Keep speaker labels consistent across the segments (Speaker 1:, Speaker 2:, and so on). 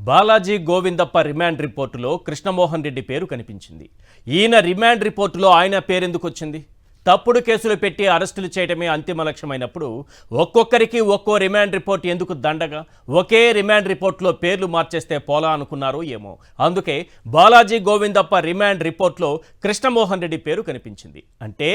Speaker 1: Balaji Govindappa remand రిపోర్టులో Krishnamohan Reddy పేరు కనిపించింది. ఈయన రిమాండ్ రిపోర్టులో ఆయన పేరెందుకు వచ్చింది? తప్పుడు కేసులు పెట్టి అరెస్టులు చేయడమే అంతిమ లక్ష్యమైనప్పుడు ఒక్కొక్కరికి ఒక్కో రిమాండ్ రిపోర్ట్ ఎందుకు దండగా? ఒకే రిమాండ్ రిపోర్ట్లో పేర్లు మార్చేస్తే పోలా అనుకున్నారో ఏమో. అందుకే బాలాజీ గోవిందప్ప రిమాండ్ రిపోర్ట్లో కృష్ణమోహన్ రెడ్డి పేరు కనిపించింది. అంటే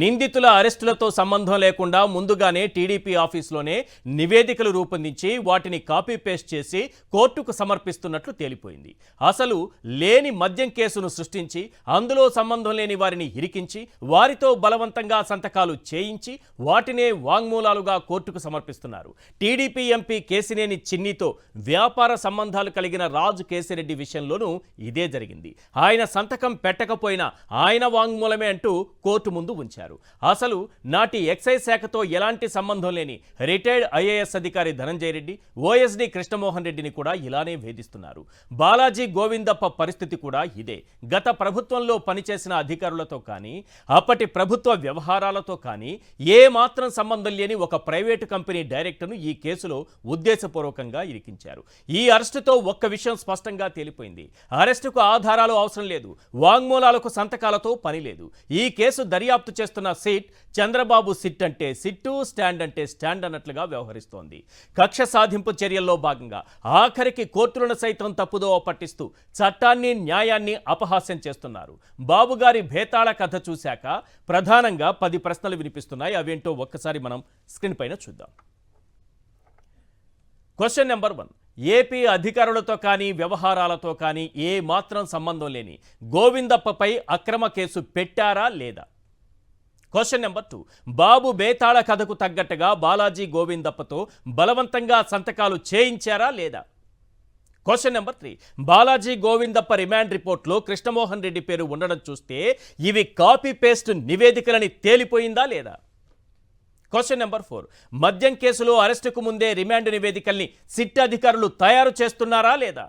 Speaker 1: నిందితుల అరెస్టులతో సంబంధం లేకుండా ముందుగానే టీడీపీ ఆఫీసులోనే నివేదికలు రూపొందించి వాటిని కాపీ పేస్ట్ చేసి కోర్టుకు సమర్పిస్తున్నట్లు తేలిపోయింది. అసలు లేని మద్యం కేసును సృష్టించి అందులో సంబంధం లేని వారిని ఇరికించి వారితో బలవంతంగా సంతకాలు చేయించి వాటినే వాంగ్మూలాలుగా కోర్టుకు సమర్పిస్తున్నారు. టీడీపీ ఎంపీ కేసినేని చిన్నితో వ్యాపార సంబంధాలు కలిగిన రాజు కేసిరెడ్డి విషయంలోనూ ఇదే జరిగింది. ఆయన సంతకం పెట్టకపోయినా ఆయన వాంగ్మూలమే అంటూ కోర్టు ముందు ఉంచారు. అసలు నాటి ఎక్సైజ్ శాఖతో ఎలాంటి సంబంధం లేని రిటైర్డ్ ఐఏఎస్ అధికారి ధనంజయ రెడ్డి, ఓఎస్డీ కృష్ణమోహన్ రెడ్డిని కూడా ఇలానే వేధిస్తున్నారు. బాలాజీ గోవిందప్ప పరిస్థితి కూడా ఇదే. గత ప్రభుత్వంలో పనిచేసిన అధికారులతో కానీ అప్పటి ప్రభుత్వ వ్యవహారాలతో కానీ ఏ మాత్రం సంబంధం లేని ఒక ప్రైవేటు కంపెనీ డైరెక్టర్ను ఈ కేసులో ఉద్దేశపూర్వకంగా ఇరికించారు. ఈ అరెస్టుతో ఒక్క విషయం స్పష్టంగా తేలిపోయింది. అరెస్టుకు ఆధారాలు అవసరం లేదు, వాంగ్మూలాలకు సంతకాలతో పని లేదు. ఈ కేసు దర్యాప్తు చేస్తున్న సిట్ చంద్రబాబు సిట్ అంటే సిట్టు, స్టాండ్ అంటే స్టాండ్ అన్నట్లుగా వ్యవహరిస్తోంది. కక్ష సాధింపు చర్యల్లో భాగంగా ఆఖరికి కోర్టులను సైతం తప్పుదో పట్టిస్తూ చట్టాన్ని, న్యాయాన్ని అపహాస్యం చేస్తున్నారు. బాబుగారి భేతాళ కథ చూశాక ప్రధానంగా 10 ప్రశ్నలు వినిపిస్తున్నాయి. అవేంటో ఒక్కసారి మనం స్క్రీన్ పైన చూద్దాం. Question number 1. ఏపీ అధికారులతో కానీ వ్యవహారాలతో కానీ ఏ మాత్రం సంబంధం లేని గోవిందప్పపై అక్రమ కేసు పెట్టారా లేదా? Question number 2. బాబు బేతాళ కథకు తగ్గట్టుగా బాలాజీ గోవిందప్పతో బలవంతంగా సంతకాలు చేయించారా లేదా? Question number 3. Balaji Govindappa remand రిపోర్ట్లో కృష్ణమోహన్ రెడ్డి పేరు ఉండడం చూస్తే ఇవి కాపీ పేస్ట్ నివేదికలని తేలిపోయిందా లేదా? Question number 4. మద్యం కేసులో అరెస్టుకు ముందే రిమాండ్ నివేదికల్ని సిట్ అధికారులు తయారు చేస్తున్నారా లేదా?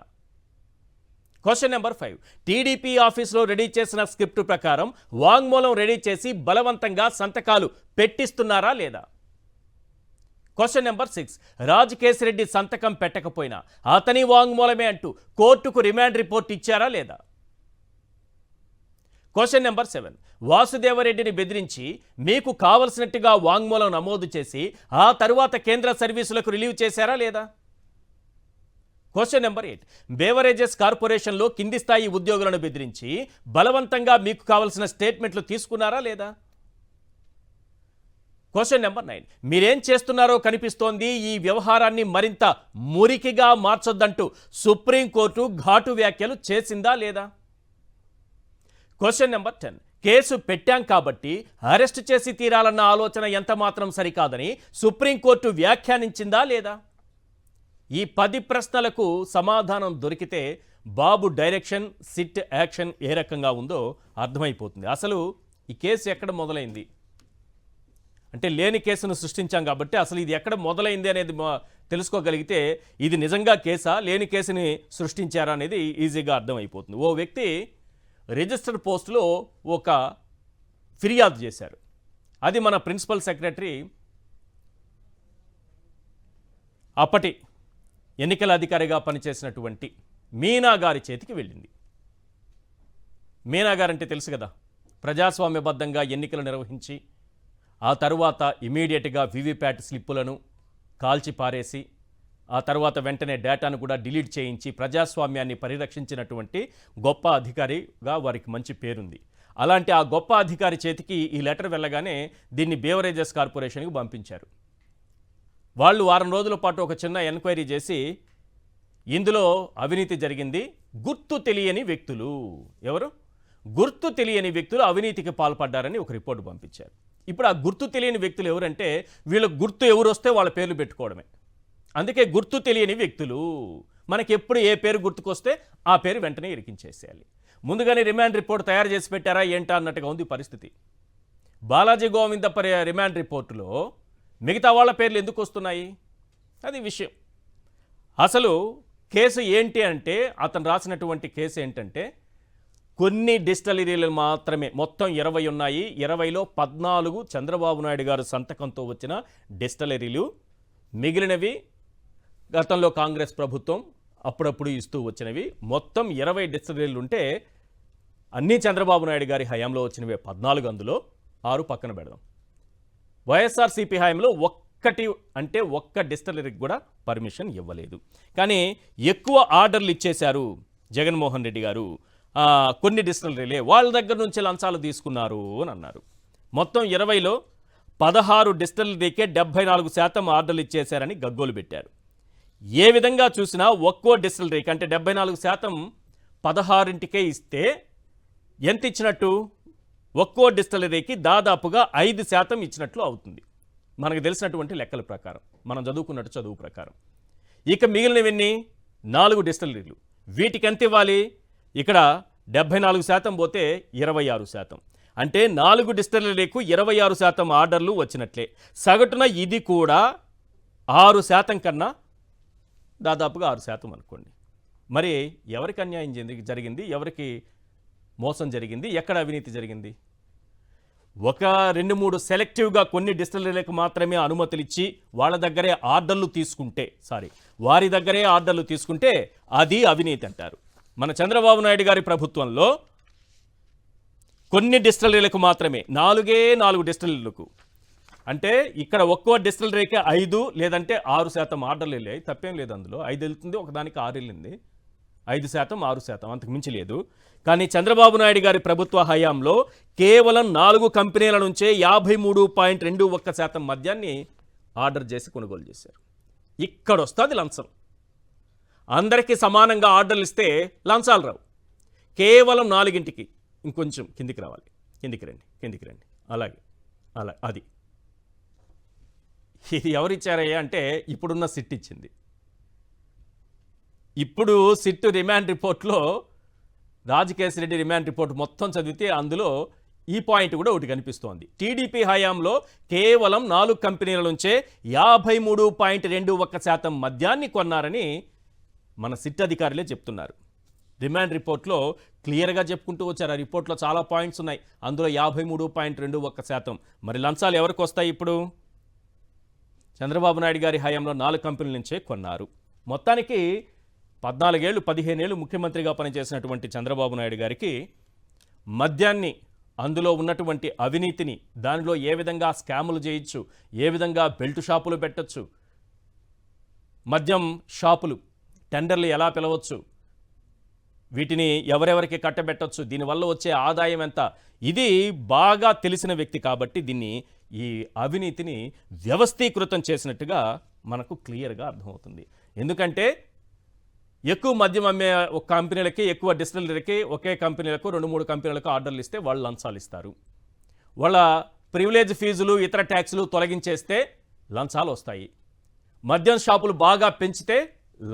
Speaker 1: Question number 5. టీడీపీ ఆఫీసులో రెడీ చేసిన స్క్రిప్ట్ ప్రకారం వాంగ్మూలం రెడీ చేసి బలవంతంగా సంతకాలు పెట్టిస్తున్నారా లేదా? Question number 6. రాజు కేసిరెడ్డి సంతకం పెట్టకపోయినా అతని వాంగ్మూలమే అంటూ కోర్టుకు రిమాండ్ రిపోర్ట్ ఇచ్చారా లేదా? Question number 7. వాసుదేవరెడ్డిని బెదిరించి మీకు కావలసినట్టుగా వాంగ్మూలం నమోదు చేసి ఆ తరువాత కేంద్ర సర్వీసులకు రిలీవ్ చేశారా లేదా? Question number 8. బేవరేజెస్ కార్పొరేషన్లో కింది స్థాయి ఉద్యోగులను బెదిరించి బలవంతంగా మీకు కావలసిన స్టేట్మెంట్లు తీసుకున్నారా లేదా? Question number 9. మీరేం చేస్తున్నారో కనిపిస్తోంది, ఈ వ్యవహారాన్ని మరింత మురికిగా మార్చొద్దంటూ సుప్రీంకోర్టు ఘాటు వ్యాఖ్యలు చేసిందా లేదా? Question number 10. కేసు పెట్టాం కాబట్టి అరెస్టు చేసి తీరాలన్న ఆలోచన ఎంత మాత్రం సరికాదని సుప్రీంకోర్టు వ్యాఖ్యానించిందా లేదా? ఈ 10 ప్రశ్నలకు సమాధానం దొరికితే బాబు డైరెక్షన్, సిట్ యాక్షన్ ఏ రకంగా ఉందో అర్థమైపోతుంది. అసలు ఈ కేసు ఎక్కడ మొదలైంది అంటే లేని కేసును సృష్టించాం కాబట్టి అసలు ఇది ఎక్కడ మొదలైంది అనేది తెలుసుకోగలిగితే ఇది నిజంగా కేసా, లేని కేసుని సృష్టించారా అనేది ఈజీగా అర్థమైపోతుంది. ఓ వ్యక్తి రిజిస్టర్డ్ పోస్టులో ఒక ఫిర్యాదు చేశారు. అది మన ప్రిన్సిపల్ సెక్రటరీ, అప్పటి ఎన్నికల అధికారిగా పనిచేసినటువంటి మీనా గారి చేతికి వెళ్ళింది. మీనా గారంటే తెలుసు కదా, ప్రజాస్వామ్యబద్ధంగా ఎన్నికలు నిర్వహించి ఆ తరువాత ఇమీడియట్గా వీవీప్యాట్ స్లిప్పులను కాల్చి పారేసి ఆ తర్వాత వెంటనే డేటాను కూడా డిలీట్ చేయించి ప్రజాస్వామ్యాన్ని పరిరక్షించినటువంటి గొప్ప అధికారిగా వారికి మంచి పేరుంది. అలాంటి ఆ గొప్ప అధికారి చేతికి ఈ లెటర్ వెళ్ళగానే దీన్ని బేవరేజెస్ కార్పొరేషన్కి పంపించారు. వాళ్ళు వారం రోజుల పాటు ఒక చిన్న ఎంక్వైరీ చేసి ఇందులో అవినీతి జరిగింది, గుర్తు తెలియని వ్యక్తులు, ఎవరు గుర్తు తెలియని వ్యక్తులు అవినీతికి పాల్పడ్డారని ఒక రిపోర్టు పంపించారు. ఇప్పుడు ఆ గుర్తు తెలియని వ్యక్తులు ఎవరంటే వీళ్ళకి గుర్తు ఎవరు వస్తే వాళ్ళ పేర్లు పెట్టుకోవడమే. అందుకే గుర్తు తెలియని వ్యక్తులు. మనకి ఎప్పుడు ఏ పేరు గుర్తుకొస్తే ఆ పేరు వెంటనే ఇరికించేసేయాలి. ముందుగానే రిమాండ్ రిపోర్ట్ తయారు చేసి పెట్టారా ఏంటా అన్నట్టుగా ఉంది పరిస్థితి. బాలాజీ గోవిందప్ప రిమాండ్ రిపోర్టులో మిగతా వాళ్ళ పేర్లు ఎందుకు వస్తున్నాయి? అది విషయం. అసలు కేసు ఏంటి అంటే, అతను రాసినటువంటి కేసు ఏంటంటే కొన్ని డిస్టిలరీలు మాత్రమే, మొత్తం 20 ఉన్నాయి. 20లో 14 చంద్రబాబు నాయుడు గారు సంతకంతో వచ్చిన డిస్టిలరీలు, మిగిలినవి గతంలో కాంగ్రెస్ ప్రభుత్వం అప్పుడప్పుడు ఇస్తూ వచ్చినవి. మొత్తం 20 డిస్టిలరీలు ఉంటే అన్నీ చంద్రబాబు నాయుడు గారి హయాంలో వచ్చినవే 14, అందులో 6 పక్కన పెడదాం. వైఎస్ఆర్సీపీ హయాంలో ఒక్క డిస్టిలరీకి కూడా పర్మిషన్ ఇవ్వలేదు. కానీ ఎక్కువ ఆర్డర్లు ఇచ్చేశారు జగన్మోహన్ రెడ్డి గారు. కొన్ని డిస్టిలరీలే వాళ్ళ దగ్గర నుంచి లంచాలు తీసుకున్నారు అని అన్నారు. మొత్తం 20లో 16 డిస్టిలరీకే 74% ఆర్డర్లు ఇచ్చేశారని గగ్గోలు పెట్టారు. ఏ విధంగా చూసినా ఒక్కో డిస్టిలరీకి అంటే 74% 16కే ఇస్తే ఎంత ఇచ్చినట్టు? ఒక్కో డిస్టిలరీకి దాదాపుగా 5% ఇచ్చినట్లు అవుతుంది మనకు తెలిసినటువంటి లెక్కల ప్రకారం, మనం చదువుకున్నట్టు చదువు ప్రకారం. ఇక మిగిలినవన్నీ 4 డిస్టిలరీలు, వీటికి ఎంత ఇవ్వాలి? ఇక్కడ 74% పోతే 26%, అంటే 4 డిస్టిలరీలకు 26% ఆర్డర్లు వచ్చినట్లే. సగటున ఇది కూడా 6% కన్నా దాదాపుగా 6% అనుకోండి. మరి ఎవరికి అన్యాయం జరిగింది? ఎవరికి మోసం జరిగింది? ఎక్కడ అవినీతి జరిగింది? ఒక 2-3 సెలెక్టివ్గా కొన్ని డిస్టిలరీలకు మాత్రమే అనుమతులు ఇచ్చి వారి దగ్గరే ఆర్డర్లు తీసుకుంటే అది అవినీతి అంటారు. మన చంద్రబాబు నాయుడు గారి ప్రభుత్వంలో కొన్ని డిస్టిలరీలకు మాత్రమే 4 డిస్టిలరీలకు, అంటే ఇక్కడ ఒక్కో డిస్టిలరీకి 5 లేదంటే 6% ఆర్డర్లు వెళ్ళాయి. తప్పేం లేదు, అందులో 5 వెళ్తుంది, ఒకదానికి 6 వెళ్ళింది. 5%, 6%, అంతకు మించి లేదు. కానీ చంద్రబాబు నాయుడు గారి ప్రభుత్వ హయాంలో కేవలం 4 కంపెనీల నుంచే 53.21% మద్యాన్ని ఆర్డర్ చేసి కొనుగోలు చేశారు. ఇక్కడ వస్తుంది లంచం. అందరికీ సమానంగా ఆర్డర్లు ఇస్తే లంచాలు రావు. కేవలం 4కి ఇంకొంచెం కిందికి రావాలి. కిందికి రండి. అలాగే అది ఇది ఎవరిచ్చారయ్యా అంటే ఇప్పుడున్న సిట్ ఇచ్చింది. ఇప్పుడు సిట్ రిమాండ్ రిపోర్ట్లో రాజకేశ్రెడ్డి రిమాండ్ రిపోర్ట్ మొత్తం చదివితే అందులో ఈ పాయింట్ కూడా ఒకటి కనిపిస్తోంది. టీడీపీ హయాంలో కేవలం 4 కంపెనీల నుంచే 53.21% మద్యాన్ని కొన్నారని మన సిట్ అధికారులే చెప్తున్నారు. రిమాండ్ రిపోర్ట్లో క్లియర్గా చెప్పుకుంటూ వచ్చారు. ఆ రిపోర్ట్లో చాలా పాయింట్స్ ఉన్నాయి. అందులో 53.21%. మరి లంచాలు ఎవరికి వస్తాయి? ఇప్పుడు చంద్రబాబు నాయుడు గారి హయాంలో 4 కంపెనీల నుంచే కొన్నారు. మొత్తానికి 14 ఏళ్ళు 15 ఏళ్ళు ముఖ్యమంత్రిగా పనిచేసినటువంటి చంద్రబాబు నాయుడు గారికి మద్యాన్ని, అందులో ఉన్నటువంటి అవినీతిని, దానిలో ఏ విధంగా స్కాములు చేయొచ్చు, ఏ విధంగా బెల్ట్ షాపులు పెట్టచ్చు, మద్యం షాపులు టెండర్లు ఎలా పిలవచ్చు, వీటిని ఎవరెవరికి కట్టబెట్టచ్చు, దీనివల్ల వచ్చే ఆదాయం ఎంత, ఇది బాగా తెలిసిన వ్యక్తి కాబట్టి ఈ అవినీతిని వ్యవస్థీకృతం చేసినట్టుగా మనకు క్లియర్గా అర్థమవుతుంది. ఎందుకంటే ఎక్కువ మద్యం అమ్మే ఒక కంపెనీలకి, ఎక్కువ డిస్టిలరీకి, ఒకే కంపెనీలకు 2-3 కంపెనీలకు ఆర్డర్లు ఇస్తే వాళ్ళు లంచాలు ఇస్తారు. వాళ్ళ ప్రివిలేజ్ ఫీజులు, ఇతర ట్యాక్సులు తొలగించేస్తే లంచాలు వస్తాయి. మద్యం షాపులు బాగా పెంచితే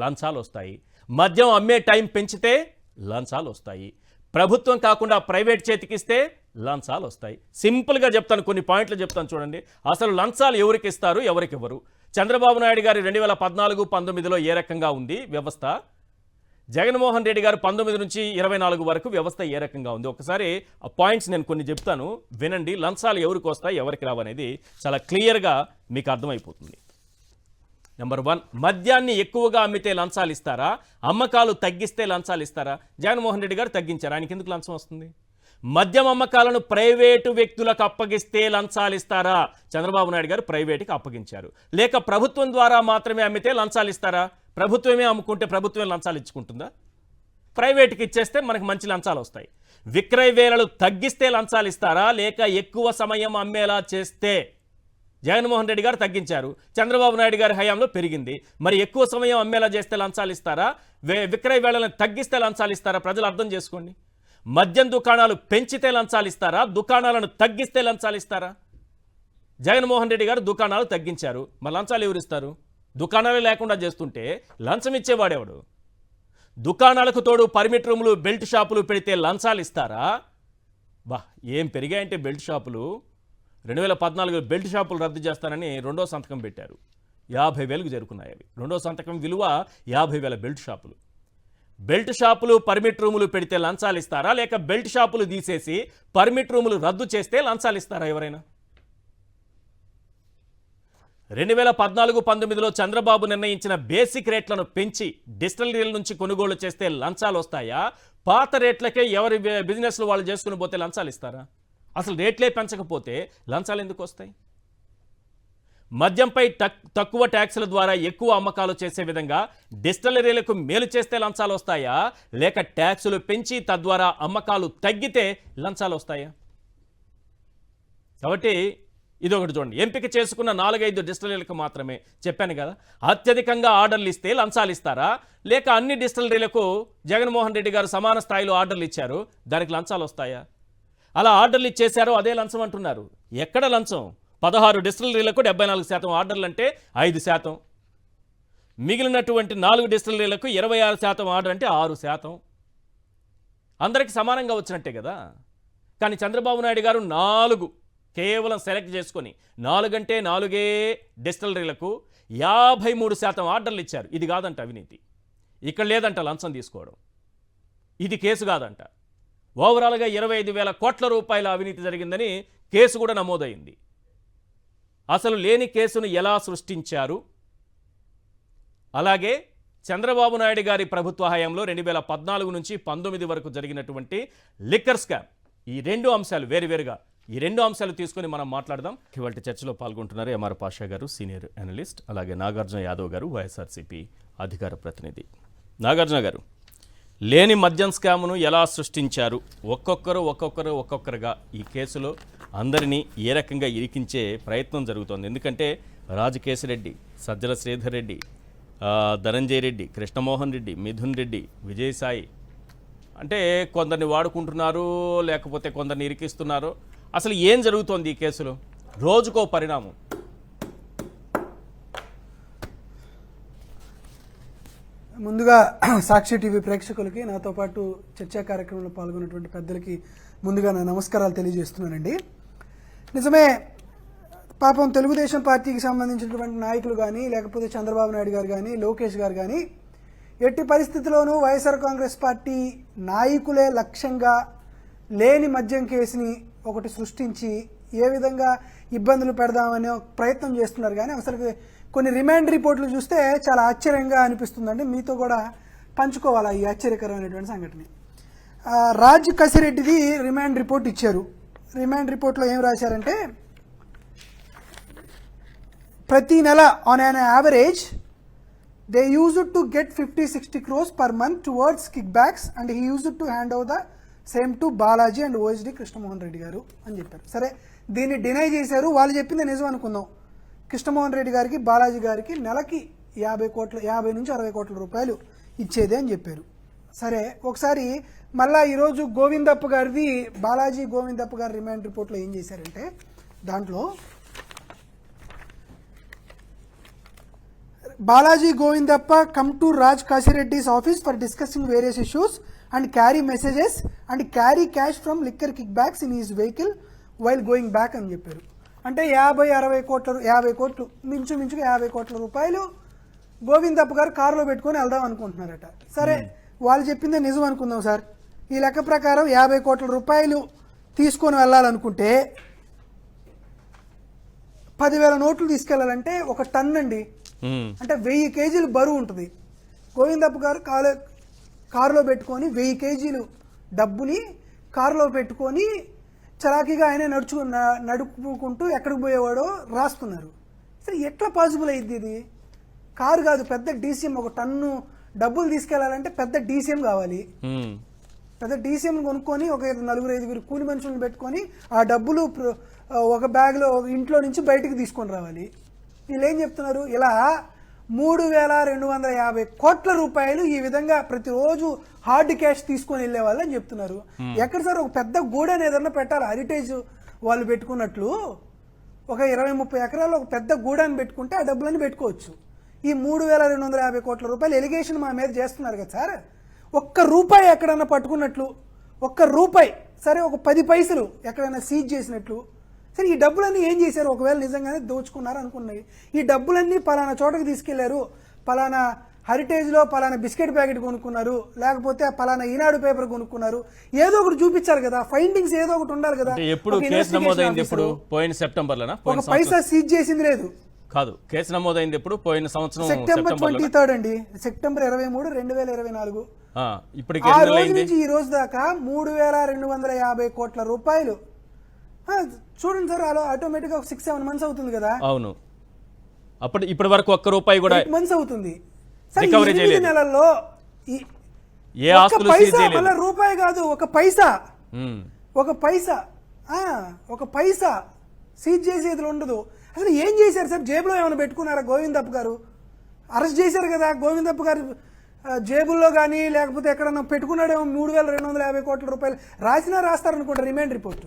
Speaker 1: లంచాలు వస్తాయి. మద్యం అమ్మే టైం పెంచితే లంచాలు వస్తాయి. ప్రభుత్వం కాకుండా ప్రైవేట్ చేతికిస్తే లంచాలు వస్తాయి. సింపుల్గా చెప్తాను, కొన్ని పాయింట్లు చెప్తాను చూడండి. అసలు లంచాలు ఎవరికి ఇస్తారు, ఎవరికి ఇవ్వరు? చంద్రబాబు నాయుడు గారి 2014-19లో ఏ రకంగా ఉంది వ్యవస్థ, జగన్మోహన్ రెడ్డి గారు 19 నుంచి 24 వరకు వ్యవస్థ ఏ రకంగా ఉంది? ఒకసారి ఆ పాయింట్స్ నేను కొన్ని చెప్తాను, వినండి. లంచాలు ఎవరికి వస్తాయి, ఎవరికి రావనేది చాలా క్లియర్గా మీకు అర్థమైపోతుంది. నెంబర్ 1, మద్యాన్ని ఎక్కువగా అమ్మితే లంచాలు ఇస్తారా? అమ్మకాలు తగ్గిస్తే లంచాలు ఇస్తారా? జగన్మోహన్ రెడ్డి గారు తగ్గించారు, ఆయనకి ఎందుకు లంచం వస్తుంది? మద్యం అమ్మకాలను ప్రైవేటు వ్యక్తులకు అప్పగిస్తే లంచాలు ఇస్తారా? చంద్రబాబు నాయుడు గారు ప్రైవేటుకి అప్పగించారు. లేక ప్రభుత్వం ద్వారా మాత్రమే అమ్మితే లంచాలు ఇస్తారా? ప్రభుత్వమే అమ్ముకుంటే ప్రభుత్వమే లంచాలు ఇచ్చుకుంటుందా? ప్రైవేటుకి ఇచ్చేస్తే మనకు మంచి లంచాలు వస్తాయి. విక్రయ వేళలు తగ్గిస్తే లంచాలు ఇస్తారా? లేక ఎక్కువ సమయం అమ్మేలా చేస్తే? జగన్మోహన్ రెడ్డి గారు తగ్గించారు, చంద్రబాబు నాయుడు గారి హయాంలో పెరిగింది. మరి ఎక్కువ సమయం అమ్మేలా చేస్తే లంచాలు ఇస్తారా? విక్రయ వేళలను తగ్గిస్తే లంచాలు ఇస్తారా? ప్రజలు అర్థం చేసుకోండి. మద్యం దుకాణాలు పెంచితే లంచాలు ఇస్తారా? దుకాణాలను తగ్గిస్తే లంచాలు ఇస్తారా? జగన్మోహన్ రెడ్డి గారు దుకాణాలు తగ్గించారు, మరి లంచాలు ఎవరు ఇస్తారు? దుకాణాలు లేకుండా చేస్తుంటే లంచం ఇచ్చేవాడెవడు? దుకాణాలకు తోడు పర్మిట్ రూములు, బెల్ట్ షాపులు పెడితే లంచాలు ఇస్తారా? ఏం పెరిగాయంటే బెల్ట్ షాపులు. 2014 బెల్ట్ షాపులు రద్దు చేస్తానని 2వ సంతకం పెట్టారు. 50,000కు చేరుకున్నాయి అవి. 2వ సంతకం విలువ 50,000 బెల్ట్ షాపులు పర్మిట్ రూములు పెడితే లంచాలు ఇస్తారా? లేక బెల్ట్ షాపులు తీసేసి పర్మిట్ రూములు రద్దు చేస్తే లంచాలు ఇస్తారా ఎవరైనా? 2014-19లో చంద్రబాబు నిర్ణయించిన బేసిక్ రేట్లను పెంచి డిస్టిలరీల నుంచి కొనుగోలు చేస్తే లంచాలు వస్తాయా? పాత రేట్లకే ఎవరి బిజినెస్లు వాళ్ళు చేసుకుని పోతే లంచాలు ఇస్తారా? అసలు రేట్లే పెంచకపోతే లంచాలు ఎందుకు వస్తాయి? మద్యంపై తక్కువ ట్యాక్సుల ద్వారా ఎక్కువ అమ్మకాలు చేసే విధంగా డిస్టిలరీలకు మేలు చేస్తే లంచాలు వస్తాయా, లేక ట్యాక్సులు పెంచి తద్వారా అమ్మకాలు తగ్గితే లంచాలు వస్తాయా? కాబట్టి ఇది ఒకటి చూడండి. ఎంపిక చేసుకున్న 4-5 డిస్టిలరీలకు మాత్రమే చెప్పాను కదా, అత్యధికంగా ఆర్డర్లు ఇస్తే లంచాలు ఇస్తారా, లేక అన్ని డిస్టిలరీలకు జగన్మోహన్ రెడ్డి గారు సమాన స్థాయిలో ఆర్డర్లు ఇచ్చారు, దానికి లంచాలు వస్తాయా? అలా ఆర్డర్లు ఇచ్చేశారో అదే లంచం అంటున్నారు. ఎక్కడ లంచం? 16 డిస్టిలరీలకు 74% ఆర్డర్లు అంటే 5%, మిగిలినటువంటి 4 డిస్టిలరీలకు 26% ఆర్డర్ అంటే 6%. అందరికి సమానంగా వచ్చినట్టే కదా. కానీ చంద్రబాబు నాయుడు గారు 4 కేవలం సెలెక్ట్ చేసుకొని 4 అంటే 4 డిస్టిలరీలకు 53% ఆర్డర్లు ఇచ్చారు. ఇది కాదంట అవినీతి, ఇక్కడ లేదంట లంచం తీసుకోవడం, ఇది కేసు కాదంట. ఓవరాల్గా 25,000 కోట్ల రూపాయల అవినీతి జరిగిందని కేసు కూడా నమోదైంది. అసలు లేని కేసును ఎలా సృష్టించారు? అలాగే చంద్రబాబు నాయుడు గారి ప్రభుత్వ హయాంలో 2014 నుంచి 19 వరకు జరిగినటువంటి లిక్కర్ స్కామ్, ఈ 2 అంశాలు వేరువేరుగా, ఈ 2 అంశాలు తీసుకొని మనం మాట్లాడదాం. ఇవాళ చర్చలో పాల్గొంటున్నారు ఎంఆర్ పాషా గారు, సీనియర్ అనలిస్ట్, అలాగే నాగార్జున యాదవ్ గారు, వైఎస్ఆర్సీపీ అధికార ప్రతినిధి. నాగార్జున గారు, లేని మద్యం స్కామ్ను ఎలా సృష్టించారు? ఒక్కొక్కరుగా ఈ కేసులో అందరినీ ఏ రకంగా ఇరికించే ప్రయత్నం జరుగుతోంది? ఎందుకంటే రాజకేశిరెడ్డి, సజ్జల శ్రీధర్ రెడ్డి, ధనంజయ రెడ్డి, కృష్ణమోహన్ రెడ్డి, మిథున్ రెడ్డి, విజయసాయి అంటే కొందరిని వాడుకుంటున్నారు, లేకపోతే కొందరిని ఇరికిస్తున్నారు. అసలు ఏం జరుగుతోంది ఈ కేసులో? రోజుకో పరిణామం.
Speaker 2: ముందుగా సాక్షి టీవీ ప్రేక్షకులకి, నాతో పాటు చర్చా కార్యక్రమంలో పాల్గొన్నటువంటి పెద్దలకి ముందుగా నా నమస్కారాలు తెలియజేస్తున్నానండి. నిజమే, పాపం తెలుగుదేశం పార్టీకి సంబంధించినటువంటి నాయకులు కానీ, లేకపోతే చంద్రబాబు నాయుడు గారు కానీ, లోకేష్ గారు కానీ ఎట్టి పరిస్థితుల్లోనూ వైఎస్ఆర్ కాంగ్రెస్ పార్టీ నాయకులే లక్ష్యంగా లేని మద్యం కేసుని ఒకటి సృష్టించి ఏ విధంగా ఇబ్బందులు పెడదామనే ప్రయత్నం చేస్తున్నారు. కానీ అసలు కొన్ని రిమాండ్ రిపోర్ట్లు చూస్తే చాలా ఆశ్చర్యంగా అనిపిస్తుందండి. మీతో కూడా పంచుకోవాలా ఈ ఆశ్చర్యకరమైనటువంటి సంఘటన. రాజ్ కసిరెడ్డిది రిమాండ్ రిపోర్ట్ ఇచ్చారు. రిమాండ్ రిపోర్ట్లో ఏం రాశారంటే, ప్రతి నెల on an average they used to get 50-60 crores per month towards kickbacks and he used to hand over the same to Balaji and OSD Krishnamohan Reddy గారు అని చెప్పారు. సరే, దీన్ని డినై చేశారు. వాళ్ళు చెప్పింది నిజం అనుకుందాం. కృష్ణమోహన్ రెడ్డి గారికి, బాలాజీ గారికి నెలకి 50 నుంచి 60 కోట్ల రూపాయలు ఇచ్చేదే అని చెప్పారు. సరే, ఒకసారి మళ్ళా ఈరోజు గోవిందప్ప గారిది, బాలాజీ గోవిందప్ప గారి రిమాండ్ రిపోర్ట్లో ఏం చేశారంటే, దాంట్లో Balaji Govindappa come to Raj Kasireddy's office for discussing various issues and carry messages and carry cash from liquor kickbacks in his vehicle while going back అని చెప్పారు. అంటే 50 కోట్లు మించుమించుగా 50 కోట్ల రూపాయలు గోవిందప్ప గారు కారులో పెట్టుకొని వెళ్దాం అనుకుంటున్నారట. సరే, వాళ్ళు చెప్పిందే నిజం అనుకుందాం సార్. ఈ లెక్క ప్రకారం 50 కోట్ల రూపాయలు తీసుకొని వెళ్ళాలనుకుంటే 10,000 నోట్లు తీసుకెళ్లాలంటే 1 టన్ అండి, అంటే 1000 కేజీలు బరువు ఉంటుంది. గోవిందప్ప గారు కారులో పెట్టుకొని 1000 కేజీలు డబ్బుని కారులో పెట్టుకొని చలాకీగా ఆయన నడుపుకుంటూ ఎక్కడికి పోయేవాడో రాస్తున్నారు. సరే, ఎట్లా పాసిబుల్ అయ్యింది? ఇది కారు కాదు, పెద్ద డీసీఎం. 1 టన్ను డబ్బులు తీసుకెళ్లాలంటే పెద్ద డీసీఎం కావాలి. పెద్ద డీసీఎం కొనుక్కొని ఒక 4-5 కూలి మనుషులను పెట్టుకొని ఆ డబ్బులు ఒక బ్యాగ్లో ఇంట్లో నుంచి బయటికి తీసుకొని రావాలి. వీళ్ళు ఏం చెప్తున్నారు? ఇలా 3,250 కోట్ల రూపాయలు ఈ విధంగా ప్రతిరోజు హార్డ్ క్యాష్ తీసుకొని వెళ్ళే వాళ్ళని చెప్తున్నారు. ఎక్కడ సార్ ఒక పెద్ద గూడని ఏదన్నా పెట్టాలి, హెరిటేజ్ వాళ్ళు పెట్టుకున్నట్లు ఒక 20-30 ఎకరాల్లో ఒక పెద్ద గూడాన్ని పెట్టుకుంటే ఆ డబ్బులన్నీ పెట్టుకోవచ్చు. ఈ 3,250 కోట్ల రూపాయలు ఎలిగేషన్ మా మీద చేస్తున్నారు కదా సార్. 1 రూపాయి ఎక్కడన్నా పట్టుకున్నట్లు, 1 రూపాయి, సరే ఒక 10 పైసలు ఎక్కడైనా సీజ్ చేసినట్లు. సరే, ఈ డబ్బులన్నీ ఏం చేశారు? ఒకవేళ నిజంగానే దోచుకున్నారు అనుకున్నాయి, ఈ డబ్బులన్నీ పలానా చోటకి తీసుకెళ్లారు, పలానా హెరిటేజ్లో పలానా బిస్కెట్ ప్యాకెట్ కొనుక్కున్నారు, లేకపోతే పలానా ఈనాడు పేపర్ కొనుక్కున్నారు, ఏదో ఒకటి చూపించారు కదా. ఫైండింగ్స్ ఏదో ఒకటి ఉండాలి కదా.
Speaker 1: ఎప్పుడు కేసు నమోదైంది? ఇప్పుడు పోయిన సెప్టెంబర్లోనా?
Speaker 2: ఒక పైసా సీజ్ చేసింది లేదు.
Speaker 1: కాదు, కేసు నమోదైంది ఎప్పుడు? పోయిన సంవత్సరం
Speaker 2: సెప్టెంబర్ 23 అండి, సెప్టెంబర్ 23, 2024.
Speaker 1: ఇప్పటికి
Speaker 2: ఆ రోజు నుంచి ఈ రోజు దాకా 3,250 కోట్ల రూపాయలు. చూడండి సార్, అలా ఆటోమేటిక్ గా 6-7 మంత్స్ అవుతుంది కదా.
Speaker 1: అవును, అప్పుడు ఇప్పటి వరకు ఒక్క రూపాయి కూడా
Speaker 2: 8 మంత్స్ అవుతుంది.
Speaker 1: రికవరీ చేయలేదు.
Speaker 2: 8 నెలల్లో
Speaker 1: ఏ ఆస్తులు సీజ్ చేయలేదు.
Speaker 2: మళ్ళీ రూపాయి కాదు, ఒక పైసా సీజ్ చేసేది ఉండదు. అసలు ఏం చేశారు సార్? జేబులో ఏమైనా పెట్టుకున్నారా గోవిందప్ప గారు? అరెస్ట్ చేశారు కదా గోవిందప్ప గారు, జేబుల్లో కానీ లేకపోతే ఎక్కడన్నా పెట్టుకున్నాడేమో 3,250 కోట్ల రూపాయలు. రాస్తారనుకుంటా రిమాండ్ రిపోర్టు.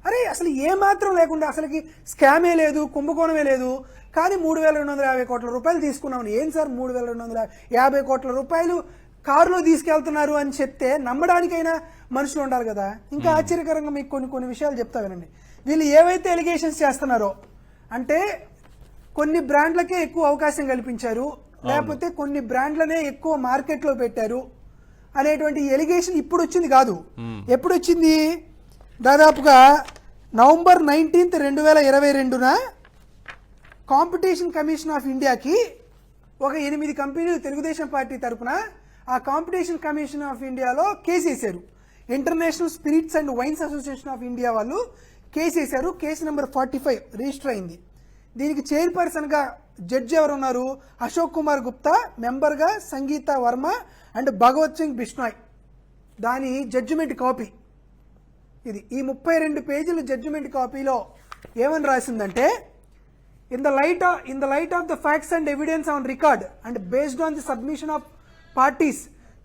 Speaker 2: అరే అసలు ఏ మాత్రం లేకుండా, అసలుకి స్కామే లేదు, కుంభకోణమే లేదు, కానీ 3,250 కోట్ల రూపాయలు తీసుకున్నామని. ఏం సార్ 3,250 కోట్ల రూపాయలు కారులో తీసుకెళ్తున్నారు అని చెప్తే నమ్మడానికైనా మనుషులు ఉండాలి కదా. ఇంకా ఆశ్చర్యకరంగా మీకు కొన్ని విషయాలు చెప్తా వినండి. వీళ్ళు ఏవైతే ఎలిగేషన్స్ చేస్తున్నారో, అంటే కొన్ని బ్రాండ్లకే ఎక్కువ అవకాశం కల్పించారు, లేకపోతే కొన్ని బ్రాండ్లనే ఎక్కువ మార్కెట్లో పెట్టారు అనేటువంటి ఎలిగేషన్ ఇప్పుడు వచ్చింది కాదు. ఎప్పుడు వచ్చింది? దాదాపుగా నవంబర్ 19, 2022న కాంపిటీషన్ కమిషన్ ఆఫ్ ఇండియాకి ఒక 8 కంపెనీలు తెలుగుదేశం పార్టీ తరఫున ఆ కాంపిటీషన్ కమిషన్ ఆఫ్ ఇండియాలో కేసు వేశారు. International spirits and wines association of India వాళ్ళు కేసు వేశారు. కేసు నెంబర్ 45 రిజిస్టర్ అయింది. దీనికి చైర్పర్సన్ గా జడ్జి ఎవరు ఉన్నారు? అశోక్ కుమార్ గుప్తా, మెంబర్ గా సంగీత వర్మ అండ్ భగవత్ సింగ్ బిష్నాయ్. దాని జడ్జిమెంట్ కాపీ ఇది. ఈ 32 పేజీల జడ్జిమెంట్ కాపీలో ఏమని రాసిందంటే, in the light of the facts and evidence on record and based on the submission of parties,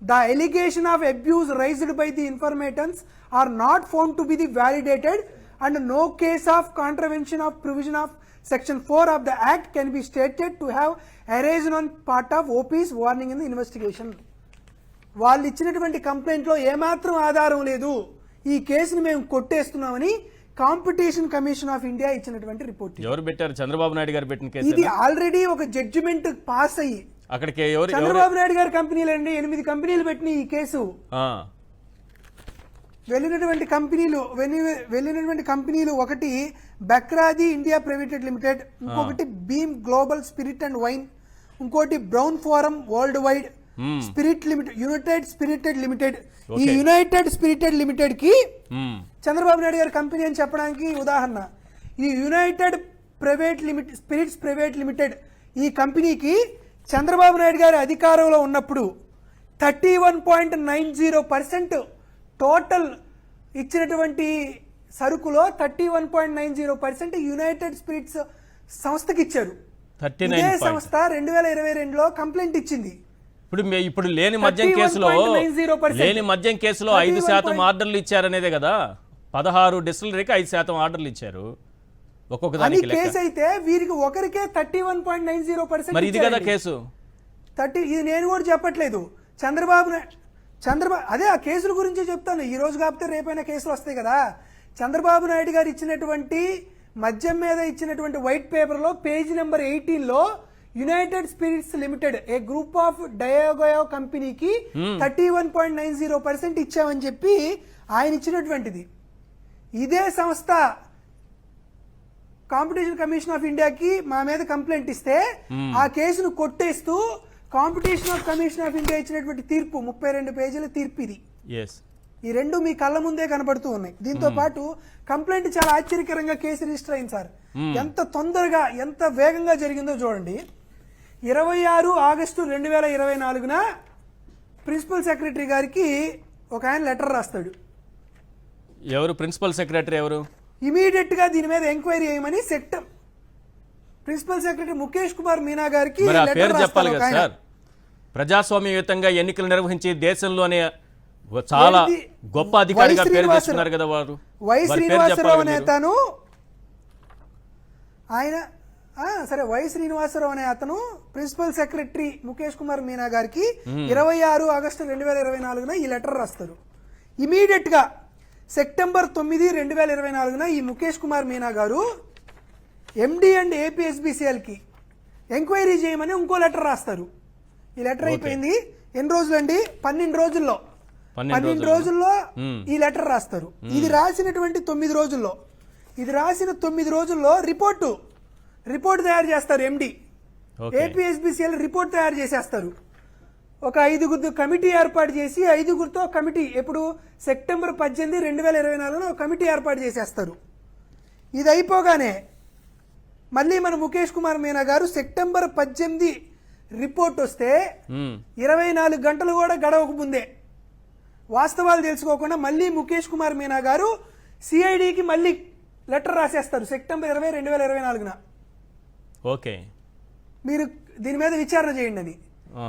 Speaker 2: the allegation of abuse raised by the informants are not found to be the validated and no case of contravention of provision of section 4 of the act can be stated to have arisen on part of OP's warning in the investigation. వాళ్ళు ఇచ్చినటువంటి complaint లో ఏమాత్రం ఆధారం లేదు, ఈ కేసుని మేము కొట్టేస్తున్నామని competition commission of India ఇచ్చినటువంటి రిపోర్ట్.
Speaker 1: ఎవరు పెట్టారు? చంద్రబాబు నాయుడు గారు పెట్టిన కేసు.
Speaker 2: ఇది ఆల్రెడీ ఒక జడ్జిమెంట్ పాస్ అయ్యి
Speaker 1: అక్కడికి
Speaker 2: చంద్రబాబు నాయుడు గారి కంపెనీలు అండి 8 కంపెనీలు పెట్టిన ఈ కేసు. వెళ్ళినటువంటి కంపెనీలు ఒకటి బక్రాది ఇండియా ప్రైవేట్ లిమిటెడ్, ఇంకొకటి Beam Global Spirit and Wine, ఇంకోటి Brown Forman Worldwide Spirit Limited, United Spirited Limited. ఈ యునైటెడ్ స్పిరిటెడ్ లిమిటెడ్ కి చంద్రబాబు నాయుడు గారి కంపెనీ అని చెప్పడానికి ఉదాహరణ. ఈ యునైటెడ్ స్పిరిట్స్ ప్రైవేట్ లిమిటెడ్ ఈ కంపెనీకి చంద్రబాబు నాయుడు గారి అధికారంలో ఉన్నప్పుడు 31.90% టోటల్ ఇచ్చినటువంటి సరుకులో 31.90% యునైటెడ్ స్పిరిట్స్ సంస్థకి ఇచ్చారు. ఇదే సంస్థ 2022లో కంప్లైంట్ ఇచ్చింది.
Speaker 1: ఇప్పుడు లేని మద్యం కేసులో 5% ఆర్డర్లు ఇచ్చారనేదే కదా. 16 డిస్టిలరీకి 5% ఆర్డర్లు ఇచ్చారు ఒక్కొక్క దానికి.
Speaker 2: కేసు అయితే వీరికి ఒకరికే 31.90%.
Speaker 1: మరి ఇది కదా కేసు.
Speaker 2: ఇది నేను కూడా చెప్పట్లేదు. చంద్రబాబు అదే ఆ కేసుల గురించి చెప్తాను. ఈ రోజు కాకపోతే రేపైనా కేసులు వస్తాయి కదా. చంద్రబాబు నాయుడు గారు ఇచ్చినటువంటి మద్యం మీద ఇచ్చినటువంటి వైట్ పేపర్ లో పేజీ నెంబర్ 18లో United Spirits Limited a group of Diageo కంపెనీకి 31.90% ఇచ్చామని చెప్పి ఆయన ఇచ్చినటువంటిది. ఇదే సంస్థ కాంపిటీషన్ కమిషన్ ఆఫ్ ఇండియాకి మా మీద కంప్లైంట్ ఇస్తే ఆ కేసును కొట్టేస్తూ కాంపిటీషన్ కమిషన్ ఆఫ్ ఇండియా ఇచ్చినటువంటి తీర్పు 32 పేజీల తీర్పు ఇది. ఈ రెండు మీ కళ్ళ ముందే కనబడుతూ ఉన్నాయి. దీంతో పాటు కంప్లైంట్ చాలా ఆశ్చర్యకరంగా కేసు రిజిస్టర్ అయింది సార్. ఎంత తొందరగా ఎంత వేగంగా జరిగిందో చూడండి. 26 ఆగస్టు 2024న ప్రిన్సిపల్ సెక్రటరీ గారికి ఒక ఆయన లెటర్ రాస్తాడు.
Speaker 1: ఎవరు ప్రిన్సిపల్ సెక్రటరీ? ఎవరు?
Speaker 2: ఇమీడియట్ గా దీని మీద ఎంక్వైరీ చేయమని ప్రిన్సిపల్ సెక్రటరీ ముఖేష్ కుమార్ మీనా గారికి
Speaker 1: పేరు చెప్పాలి కదా సార్. ప్రజాస్వామ్యయుతంగా ఎన్నికలు నిర్వహించి దేశంలోనే చాలా గొప్ప అధికారిగా పేరు తెచ్చుకున్నారు కదా వారు.
Speaker 2: వై శ్రీనివాసరావు అనే అతను వై శ్రీనివాసరావు అనే అతను ప్రిన్సిపల్ సెక్రటరీ ముఖేష్ కుమార్ మీనా గారికి 26 ఆగస్టు 2024న ఈ లెటర్ రాస్తారు. ఇమీడియట్ గా సెప్టెంబర్ 9, 2024న ఈ ముఖేష్ కుమార్ మీనా గారు ఎండి అండ్ ఏపీఎస్బీసీఎల్ కి ఎంక్వైరీ చేయమని ఇంకో లెటర్ రాస్తారు. ఈ లెటర్ అయిపోయింది ఎన్ని రోజులు అండి? 12 రోజుల్లో. 12 రోజుల్లో ఈ లెటర్ రాస్తారు. ఇది రాసిన 9 రోజుల్లో రిపోర్టు రిపోర్ట్ తయారు చేస్తారు ఎండి.
Speaker 1: ఓకే.
Speaker 2: ఏపీఎస్బిసిఎల్ రిపోర్ట్ తయారు చేసేస్తారు. ఒక 5 కమిటీ ఏర్పాటు చేసి 5గురితో కమిటీ ఎప్పుడు సెప్టెంబర్ 18, 2024 కమిటీ ఏర్పాటు చేసేస్తారు. ఇది అయిపోగానే మళ్ళీ మన ముఖేష్ కుమార్ మీనా గారు సెప్టెంబర్ 18 రిపోర్ట్ వస్తే 24 గంటలు కూడా గడవక ముందే వాస్తవాలు తెలుసుకోకుండా మళ్ళీ ముఖేష్ కుమార్ మీనా గారు సిఐడికి మళ్ళీ లెటర్ రాసేస్తారు సెప్టెంబర్ 20, 2024.
Speaker 1: ఓకే.
Speaker 2: మీరు దీని మీద విచారణ చేయండి అని.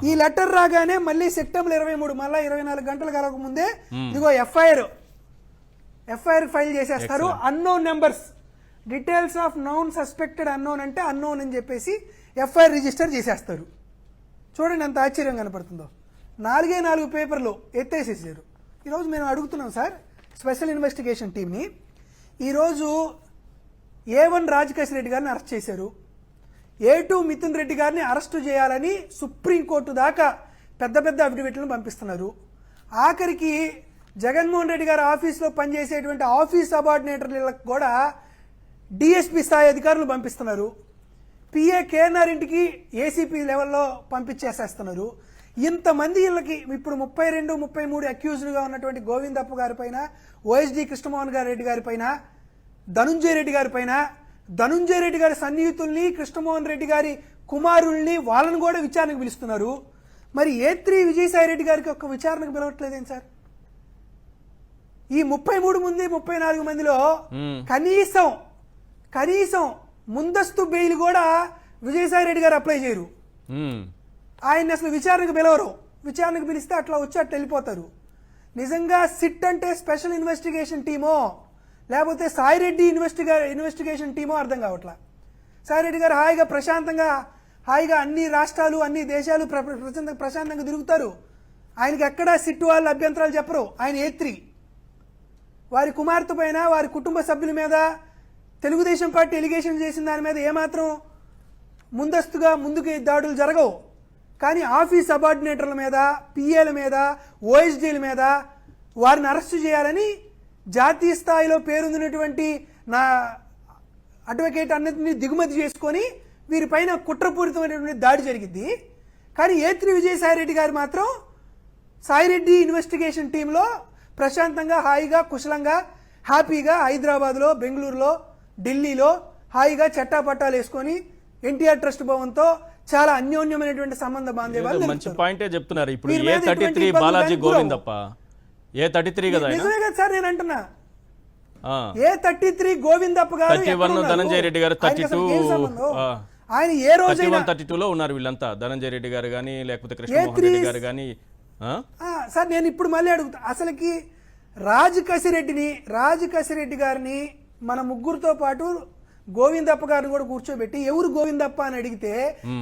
Speaker 2: ఈ లెటర్ రాగానే మళ్ళీ సెప్టెంబర్ 23 మళ్ళీ 24 గంటలు కలగక ముందే ఇదిగో ఎఫ్ఐఆర్ ఫైల్ చేసేస్తారు. Unknown numbers, details of noun suspected unknown అంటే అన్నోన్ అని చెప్పేసి ఎఫ్ఐఆర్ రిజిస్టర్ చేసేస్తారు. చూడండి ఎంత ఆశ్చర్యం కనపడుతుందో. 4 పేపర్లు ఎత్తేసేసారు. ఈరోజు మేము అడుగుతున్నాం సార్ స్పెషల్ ఇన్వెస్టిగేషన్ టీంని. ఈరోజు A1 రాజకేశ్ రెడ్డి గారిని అరెస్ట్ చేశారు. A2 మిథున్ రెడ్డి గారిని అరెస్టు చేయాలని సుప్రీంకోర్టు దాకా పెద్ద అఫిడవిట్లను పంపిస్తున్నారు. ఆఖరికి జగన్మోహన్ రెడ్డి గారి ఆఫీస్లో పనిచేసేటువంటి ఆఫీస్ సబార్డినేటర్లకు కూడా డిఎస్పీ స్థాయి అధికారులు పంపిస్తున్నారు. పిఏ కేఎన్ఆర్ ఇంటికి ఏసీపీ లెవెల్లో పంపించేసేస్తున్నారు. ఇంతమంది వీళ్ళకి ఇప్పుడు 32, 33 అక్యూజ్డ్గా ఉన్నటువంటి గోవిందప్ప గారి పైన, ఓఎస్డి కృష్ణమోహన్ రెడ్డి గారి పైన, ధనుంజయ రెడ్డి గారి పైన, ధనుంజయ రెడ్డి గారి సన్నిహితుల్ని, కృష్ణమోహన్ రెడ్డి గారి కుమారుల్ని వాళ్ళని కూడా విచారణకు పిలుస్తున్నారు. మరి A3 విజయసాయి రెడ్డి గారికి ఒక్క విచారణకు పిలవట్లేదేం సార్? ఈ 33 మంది 34 మందిలో కనీసం ముందస్తు బెయిల్ కూడా విజయసాయి రెడ్డి గారు అప్లై చేయరు. ఆయన్ని అసలు విచారణకు పిలవరు. విచారణకు పిలిస్తే అట్లా వచ్చి అట్లా వెళ్ళిపోతారు. నిజంగా సిట్ అంటే స్పెషల్ ఇన్వెస్టిగేషన్ టీమో లేకపోతే సాయిరెడ్డి ఇన్వెస్టిగేషన్ టీమో అర్థం కావట్లా. సాయిరెడ్డి గారు హాయిగా అన్ని రాష్ట్రాలు అన్ని దేశాలు ప్రశాంతంగా తిరుగుతారు. ఆయనకి ఎక్కడా సిట్ వాళ్ళు అభ్యంతరాలు చెప్పరు. ఆయన A3 వారి కుమార్తె పైన, వారి కుటుంబ సభ్యుల మీద తెలుగుదేశం పార్టీ ఎలిగేషన్ చేసిన దాని మీద ఏమాత్రం ముందుకు దాడులు జరగవు. కానీ ఆఫీస్ సబార్డినేటర్ల మీద, పిఏల మీద, ఓఎస్డీల మీద వారిని అరెస్టు చేయాలని జాతీయ స్థాయిలో పేరొందినటువంటి నా అడ్వకేట్ అన్నింటినీ దిగుమతి చేసుకొని వీరిపైన కుట్రపూరితమైనటువంటి దాడి జరిగింది. కానీ A3 విజయసాయిరెడ్డి గారు మాత్రం సాయిరెడ్డి ఇన్వెస్టిగేషన్ టీంలో ప్రశాంతంగా, హాయిగా, కుశలంగా, హ్యాపీగా హైదరాబాద్లో, బెంగళూరులో, ఢిల్లీలో హాయిగా చట్టాపట్టాలు వేసుకొని ఎన్టీఆర్ ట్రస్ట్ భవన్తో చాలా అన్యోన్యమైనటువంటి సంబంధ బాంధవ్యాలు.
Speaker 1: మంచి పాయింటే చెప్తున్నారు. ఇప్పుడు A33 బాలాజీ గోవిందప్ప A33 కదా,
Speaker 2: నిజమే కదా సార్ నేను అంటున్నా. A33 గోవిందప్ప గారు
Speaker 1: 31, ధనంజయ రెడ్డి గారు 32,
Speaker 2: ఆయన ఏ రోజైనా
Speaker 1: 32 లో ఉన్నారు వీళ్ళంతా. ధనంజయ రెడ్డి గారు కానీ లేకపోతే కృష్ణమోహన్ రెడ్డి గారు కానీ.
Speaker 2: సార్ నేను ఇప్పుడు మళ్ళీ అడుగుతా, అసలుకి రాజకసిరెడ్డి గారిని మన ముగ్గురుతో పాటు గోవిందప్ప గారిని కూడా కూర్చోబెట్టి ఎవరు గోవిందప్ప అని అడిగితే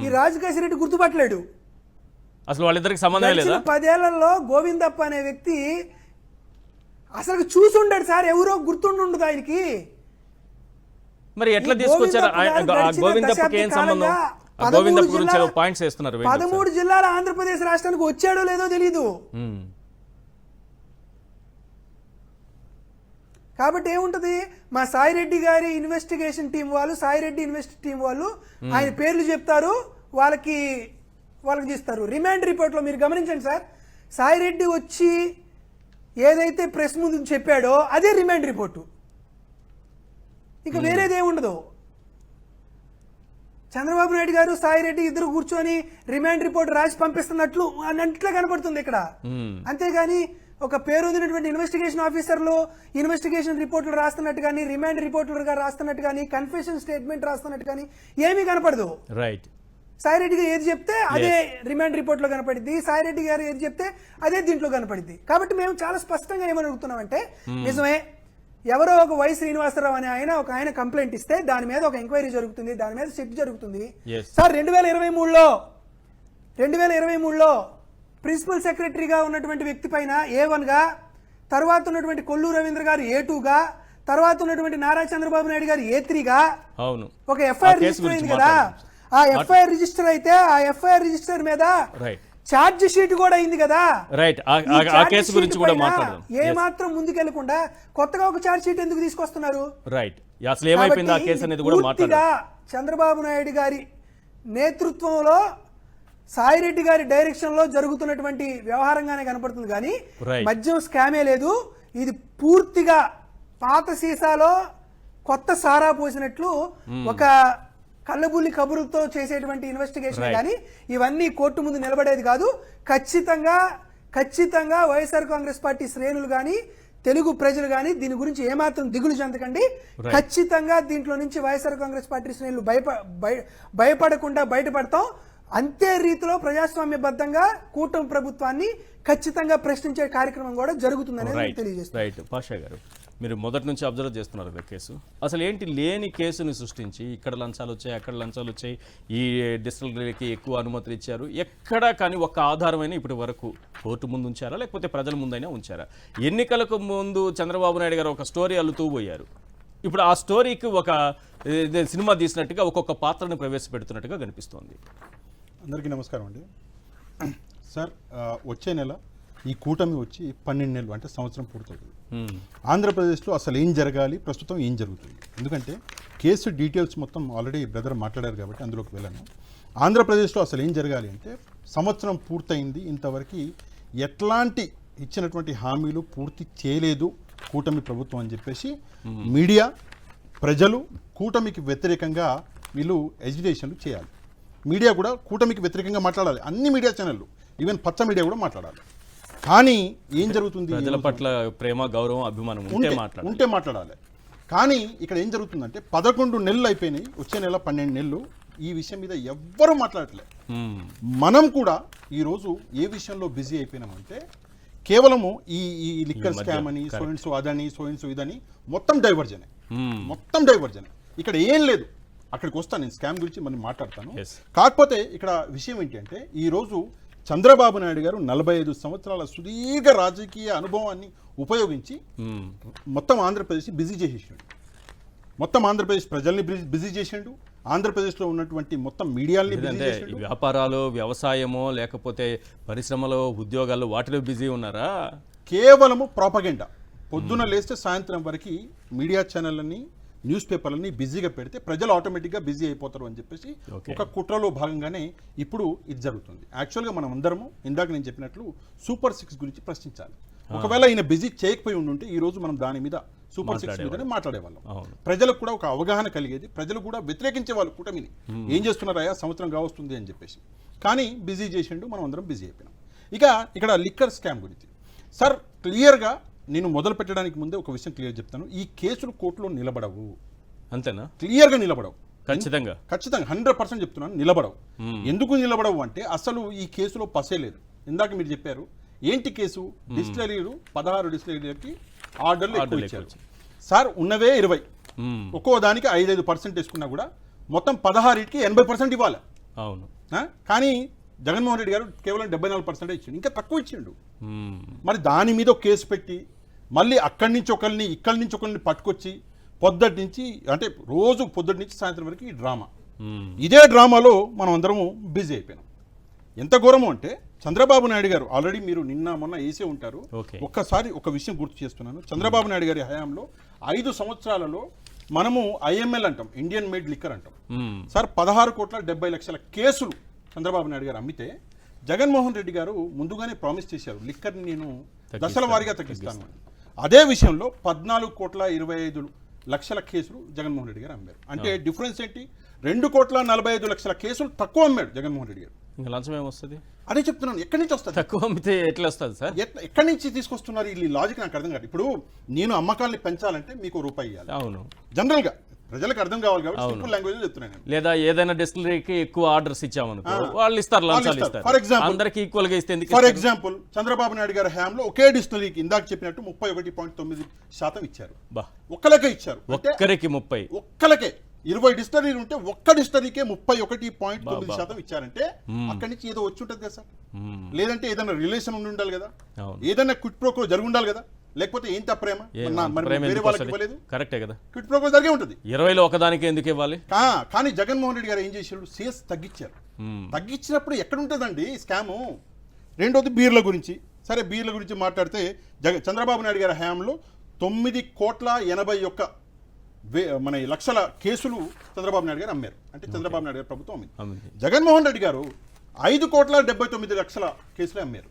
Speaker 2: ఈ రాజకసిరెడ్డి గుర్తుపట్టలేడు.
Speaker 1: అసలు వాళ్ళిద్దరికి సంబంధం లేదా?
Speaker 2: 10 ఏళ్లలో గోవిందప్ప అనే వ్యక్తి అసలు చూసుండాడు సార్, ఎవరో గుర్తుండదు ఆయనకి.
Speaker 1: మరి ఎట్లా తీసుకొచ్చారు గోవిందప్పకి? ఏం సంబంధం? గోవిందప్ప గురించి పాయింట్స్ వేస్తున్నారు.
Speaker 2: 13 జిల్లాల ఆంధ్రప్రదేశ్ రాష్ట్రానికి వచ్చాడో లేదో తెలీదు. కాబట్టి ఏముంటది, మా సాయిరెడ్డి గారి ఇన్వెస్టిగేషన్ టీం వాళ్ళు, సాయిరెడ్డి టీం వాళ్ళు ఆయన పేర్లు చెప్తారు, వాళ్ళకి తీస్తారు. రిమాండ్ రిపోర్ట్లో మీరు గమనించండి సార్, సాయిరెడ్డి వచ్చి ఏదైతే ప్రెస్ ముందు చెప్పాడో అదే రిమాండ్ రిపోర్టు, ఇక వేరేదే ఉండదు. చంద్రబాబు నాయుడు గారు సాయిరెడ్డి ఇద్దరు కూర్చొని రిమాండ్ రిపోర్ట్ రాసి పంపిస్తున్నట్లు అన్నట్లే కనపడుతుంది ఇక్కడ. అంతేగాని ఒక పేరొందినటువంటి ఇన్వెస్టిగేషన్ ఆఫీసర్లు ఇన్వెస్టిగేషన్ రిపోర్ట్లు రాస్తున్నట్టు కానీ, రిమాండ్ రిపోర్ట్లుగా రాస్తున్నట్టు కానీ, కన్ఫెషన్ స్టేట్మెంట్ రాస్తున్నట్టు కానీ ఏమీ కనపడదు.
Speaker 1: రైట్.
Speaker 2: సాయిరెడ్డి గారు ఏది చెప్తే అదే రిమాండ్ రిపోర్ట్ లో కనపడింది, సాయిరెడ్డి గారు ఏది చెప్తే అదే దీంట్లో కనపడింది. కాబట్టి మేము చాలా స్పష్టంగా ఏమని అడుగుతున్నామంటే, నిజమే ఎవరో ఒక వై శ్రీనివాసరావు అనే ఆయన కంప్లైంట్ ఇస్తే దాని మీద ఒక ఎంక్వైరీ జరుగుతుంది, దాని మీద సిట్ జరుగుతుంది. సార్ 2023లో ప్రిన్సిపల్ సెక్రటరీగా ఉన్నటువంటి వ్యక్తి పైన A1 గా, తర్వాత ఉన్నటువంటి కొల్లు రవీంద్ర గారు A2 గా, తర్వాత ఉన్నటువంటి నారా చంద్రబాబు నాయుడు గారు A3 గా ఒక ఎఫ్ఐఆర్ రిజిస్టర్ అయింది కదా. ఆ ఎఫ్ఐఆర్ రిజిస్టర్ అయితే ఆ ఎఫ్ఐఆర్ రిజిస్టర్ మీద ఛార్జ్ షీట్ కూడా అయింది కదా.
Speaker 1: రైట్. ఆ కేసు గురించి కూడా మాట్లాడదాం.
Speaker 2: ఏ మాత్రం ముందుకెళ్లకుండా కొత్తగా ఒక ఛార్జ్ షీట్ ఎందుకు తీసుకొస్తున్నారు?
Speaker 1: రైట్. అసలు ఏమైపోయింది ఆ కేసు అనేది కూడా మాట్లాడదాం.
Speaker 2: చంద్రబాబు నాయుడు గారి నేతృత్వంలో సాయిరెడ్డి గారి డైరెక్షన్లో జరుగుతున్నటువంటి వ్యవహారంగానే కనపడుతుంది కానీ మద్యం స్కామే లేదు. ఇది పూర్తిగా పాత సీసాలో కొత్త సారా పోసినట్లు ఒక కళ్ళబుల్లి కబురుతో చేసేటువంటి ఇన్వెస్టిగేషన్ కానీ ఇవన్నీ కోర్టు ముందు నిలబడేది కాదు. ఖచ్చితంగా వైఎస్ఆర్ కాంగ్రెస్ పార్టీ శ్రేణులు కానీ తెలుగు ప్రజలు కానీ దీని గురించి ఏమాత్రం దిగులు చెందకండి. ఖచ్చితంగా దీంట్లో నుంచి వైఎస్ఆర్ కాంగ్రెస్ పార్టీ శ్రేణులు భయపడకుండా బయటపడతాం. అంతే రీతిలో ప్రజాస్వామ్యబద్ధంగా కూటమి ప్రభుత్వాన్ని ఖచ్చితంగా ప్రశ్నించే కార్యక్రమం కూడా జరుగుతుందనేది తెలియజేస్తుంది.
Speaker 1: రైట్ పాషా గారు, మీరు మొదటి నుంచి అబ్జర్వ్ చేస్తున్నారు కదా కేసు. అసలు ఏంటి లేని కేసుని సృష్టించి ఇక్కడ లంచాలు వచ్చాయి, అక్కడ లంచాలు వచ్చాయి, ఈ డిస్టిలరీకి ఎక్కువ అనుమతులు ఇచ్చారు, ఎక్కడా కానీ ఒక ఆధారమైన ఇప్పటి వరకు కోర్టు ముందు ఉంచారా లేకపోతే ప్రజల ముందైనా ఉంచారా? ఎన్నికలకు ముందు చంద్రబాబు నాయుడు గారు ఒక స్టోరీ అల్లుతూ పోయారు. ఇప్పుడు ఆ స్టోరీకి ఒక సినిమా తీసినట్టుగా ఒక్కొక్క పాత్రను ప్రవేశపెడుతున్నట్టుగా కనిపిస్తోంది.
Speaker 3: అందరికీ నమస్కారం అండి. సార్, వచ్చే నెల ఈ కూటమి వచ్చి 12 నెలలు అంటే సంవత్సరం పూర్తవుతుంది. ఆంధ్రప్రదేశ్లో అసలు ఏం జరగాలి, ప్రస్తుతం ఏం జరుగుతుంది, ఎందుకంటే కేసు డీటెయిల్స్ మొత్తం ఆల్రెడీ బ్రదర్ మాట్లాడారు కాబట్టి అందులోకి వెళ్ళాను. ఆంధ్రప్రదేశ్లో అసలు ఏం జరగాలి అంటే సంవత్సరం పూర్తయింది, ఇంతవరకు ఎట్లాంటి ఇచ్చినటువంటి హామీలు పూర్తి చేయలేదు కూటమి ప్రభుత్వం అని చెప్పేసి మీడియా, ప్రజలు కూటమికి వ్యతిరేకంగా వీళ్ళు ఎడ్యుకేషన్లు చేయాలి. మీడియా కూడా కూటమికి వ్యతిరేకంగా మాట్లాడాలి, అన్ని మీడియా ఛానళ్ళు, ఈవెన్ పచ్చ మీడియా కూడా మాట్లాడాలి. కానీ ఏం జరుగుతుంది,
Speaker 1: ప్రజల పట్ల ప్రేమ, గౌరవం, అభిమానం
Speaker 3: ఉంటే మాట్లాడాలి. కానీ ఇక్కడ ఏం జరుగుతుందంటే 11 నెలలు అయిపోయినాయి, వచ్చే నెల 12 నెలలు ఈ విషయం మీద ఎవ్వరూ మాట్లాడట్లేదు. మనం కూడా ఈరోజు ఏ విషయంలో బిజీ అయిపోయినామంటే కేవలము ఈ లిక్కర్ స్కామ్ అని, సోయిన్సో అదని, సోయిన్సో ఇదని మొత్తం డైవర్జనే. ఇక్కడ ఏం లేదు. అక్కడికి వస్తాను, నేను స్కామ్ గురించి మనం మాట్లాడతాను. కాకపోతే ఇక్కడ విషయం ఏంటి అంటే ఈరోజు చంద్రబాబు నాయుడు గారు 45 సంవత్సరాల సుదీర్ఘ రాజకీయ అనుభవాన్ని ఉపయోగించి మొత్తం ఆంధ్రప్రదేశ్ బిజీ చేసేసాడు. మొత్తం ఆంధ్రప్రదేశ్ ప్రజల్ని బిజీ చేసిండు. ఆంధ్రప్రదేశ్లో ఉన్నటువంటి మొత్తం మీడియాని
Speaker 1: అంటే వ్యాపారాలు, వ్యవసాయమో లేకపోతే పరిశ్రమలో, ఉద్యోగాలు, వాటిలో బిజీ ఉన్నారా?
Speaker 3: కేవలము ప్రాపగెండా. పొద్దున లేస్తే సాయంత్రం వరకు మీడియా ఛానళ్ళని, న్యూస్ పేపర్లని బిజీగా పెడితే ప్రజలు ఆటోమేటిక్గా బిజీ అయిపోతారు అని చెప్పేసి ఒక కుట్రలో భాగంగానే ఇప్పుడు ఇది జరుగుతుంది. యాక్చువల్గా మనం అందరము ఇందాక నేను చెప్పినట్లు సూపర్ 6 గురించి ప్రశ్నించాలి. ఒకవేళ ఈయన బిజీ చేయకపోయి ఉంటే ఈ రోజు మనం దాని మీద సూపర్ 6 మీదనే మాట్లాడేవాళ్ళం. ప్రజలకు కూడా ఒక అవగాహన కలిగేది, ప్రజలు కూడా వ్యతిరేకించే వాళ్ళు కూటమిని, ఏం చేస్తున్నారయ్యా సంవత్సరం కావస్తుంది అని చెప్పేసి. కానీ బిజీ చేసిండు, మనం అందరం బిజీ అయిపోయినాం. ఇక్కడ లిక్కర్ స్కామ్ గురించి సార్ క్లియర్గా నేను మొదలు పెట్టడానికి ముందే ఒక విషయం క్లియర్ చెప్తాను. ఈ కేసులు కోర్టులో నిలబడవు.
Speaker 1: అంతేనా?
Speaker 3: క్లియర్గా నిలబడవు.
Speaker 1: ఖచ్చితంగా
Speaker 3: 100% చెప్తున్నాను, నిలబడవు. ఎందుకు నిలబడవు అంటే అసలు ఈ కేసులో పసే లేదు. ఇందాక మీరు చెప్పారు ఏంటి కేసు, డిస్టిలరీలు 16 డిస్టిలరీలకి ఆర్డర్లు ఎక్కువ ఇచ్చారు సార్. ఉన్నవే 20, ఒక్కో దానికి 5% వేసుకున్నా కూడా మొత్తం 16కి 80% ఇవ్వాలి.
Speaker 1: అవును.
Speaker 3: కానీ జగన్మోహన్ రెడ్డి గారు కేవలం 74% ఇచ్చిండు, ఇంకా తక్కువ ఇచ్చిండు. మరి దాని మీద ఒక కేసు పెట్టి మళ్ళీ అక్కడి నుంచి ఒకరిని, ఇక్కడి నుంచి ఒకరిని పట్టుకొచ్చి పొద్దుటి నుంచి అంటే రోజు పొద్దుటి నుంచి సాయంత్రం వరకు ఈ డ్రామా. ఇదే డ్రామాలో మనం అందరము బిజీ అయిపోయినాం. ఎంత ఘోరము అంటే చంద్రబాబు నాయుడు గారు ఆల్రెడీ మీరు నిన్న మొన్న వేసే ఉంటారు. ఒక్కసారి ఒక విషయం గుర్తు చేస్తున్నాను. చంద్రబాబు నాయుడు గారి హయాంలో 5 సంవత్సరాలలో మనము ఐఎంఎల్ అంటాం, ఇండియన్ మేడ్ లిక్కర్ అంటాం సార్. 16,70,00,000 కేసులు చంద్రబాబు నాయుడు గారు అమ్మితే జగన్మోహన్ రెడ్డి గారు ముందుగానే ప్రామిస్ చేశారు లిక్కర్ని నేను దశల వారీగా తగ్గిస్తాను. అదే విషయంలో 14,25,00,000 కేసులు జగన్మోహన్ రెడ్డి గారు అమ్మారు. అంటే డిఫరెన్స్ ఏంటి? 2,45,00,000 కేసులు తక్కువ అమ్మాడు జగన్మోహన్ రెడ్డి గారు.
Speaker 1: ఇంకా లంచం ఏమొస్తుంది?
Speaker 3: అదే చెప్తున్నాను, ఎక్కడి నుంచి వస్తుంది?
Speaker 1: తక్కువ అమ్మితే ఎట్లా వస్తుంది సార్?
Speaker 3: ఎక్కడి నుంచి తీసుకొస్తున్నారు ఈ లాజిక్ నాకు అర్థం కాదు. ఇప్పుడు నేను అమ్మకాన్ని పెంచాలంటే మీకు రూపాయి ఇవ్వాలి.
Speaker 1: అవును,
Speaker 3: జనరల్ గా ప్రజలకు అర్థం కావాలి కాబట్టి సింపుల్ లాంగ్వేజ్ చెప్తున్నాను.
Speaker 1: లేదా ఏదైనా డిస్టిలరీకి ఎక్కువ ఆర్డర్స్ ఇచ్చామనుకో వాళ్ళు ఇస్తారు, లంచాలు ఇస్తారు.
Speaker 3: ఫర్ ఎగ్జాంపుల్
Speaker 1: అందరికి ఈక్వల్ గా ఇస్తే
Speaker 3: ఫర్ ఎగ్జాంపుల్ చంద్రబాబు నాయుడు గారి హయాంలో ఒకే డిస్టిలరీకి ఇందాక చెప్పినట్టు 31.9% ఇచ్చారు. ఒక్కలకే ఇచ్చారు.
Speaker 1: ఒక్కరికి 30,
Speaker 3: ఒక్కలకే 20 డిస్టిలరీలు ఉంటే ఒక్క డిస్టిలరీకే 31.9% ఇచ్చారంటే అక్కడి నుంచి ఏదో వచ్చి ఉంటుంది కదా సార్. లేదంటే ఏదైనా రిలేషన్ ఉండి ఉండాలి కదా, ఏదైనా క్విట్ ప్రోకో జరిగి ఉండాలి కదా. లేకపోతే ఏంటి ఆ ప్రేమ? వేరే వాళ్ళకి ఇవ్వలేదు,
Speaker 1: కరెక్టే కదా.
Speaker 3: క్విట్ ప్రోకో జరిగే ఉంటుంది.
Speaker 1: 20లో ఒకదానికి ఎందుకు ఇవ్వాలి?
Speaker 3: కానీ జగన్మోహన్ రెడ్డి గారు ఏం చేశారు, సేల్స్ తగ్గించారు. తగ్గించినప్పుడు ఎక్కడ ఉంటుందండి స్కాము? రెండోది బీర్ల గురించి. సరే, బీర్ల గురించి మాట్లాడితే చంద్రబాబు నాయుడు గారి హయాంలో 9,81 మన ఈ లక్షల కేసులు చంద్రబాబు నాయుడు గారు అమ్మారు. అంటే చంద్రబాబు నాయుడు గారు ప్రభుత్వం అమ్మింది.
Speaker 1: అమ్మింది.
Speaker 3: జగన్మోహన్ రెడ్డి గారు 5,79,00,000 కేసులే అమ్మారు.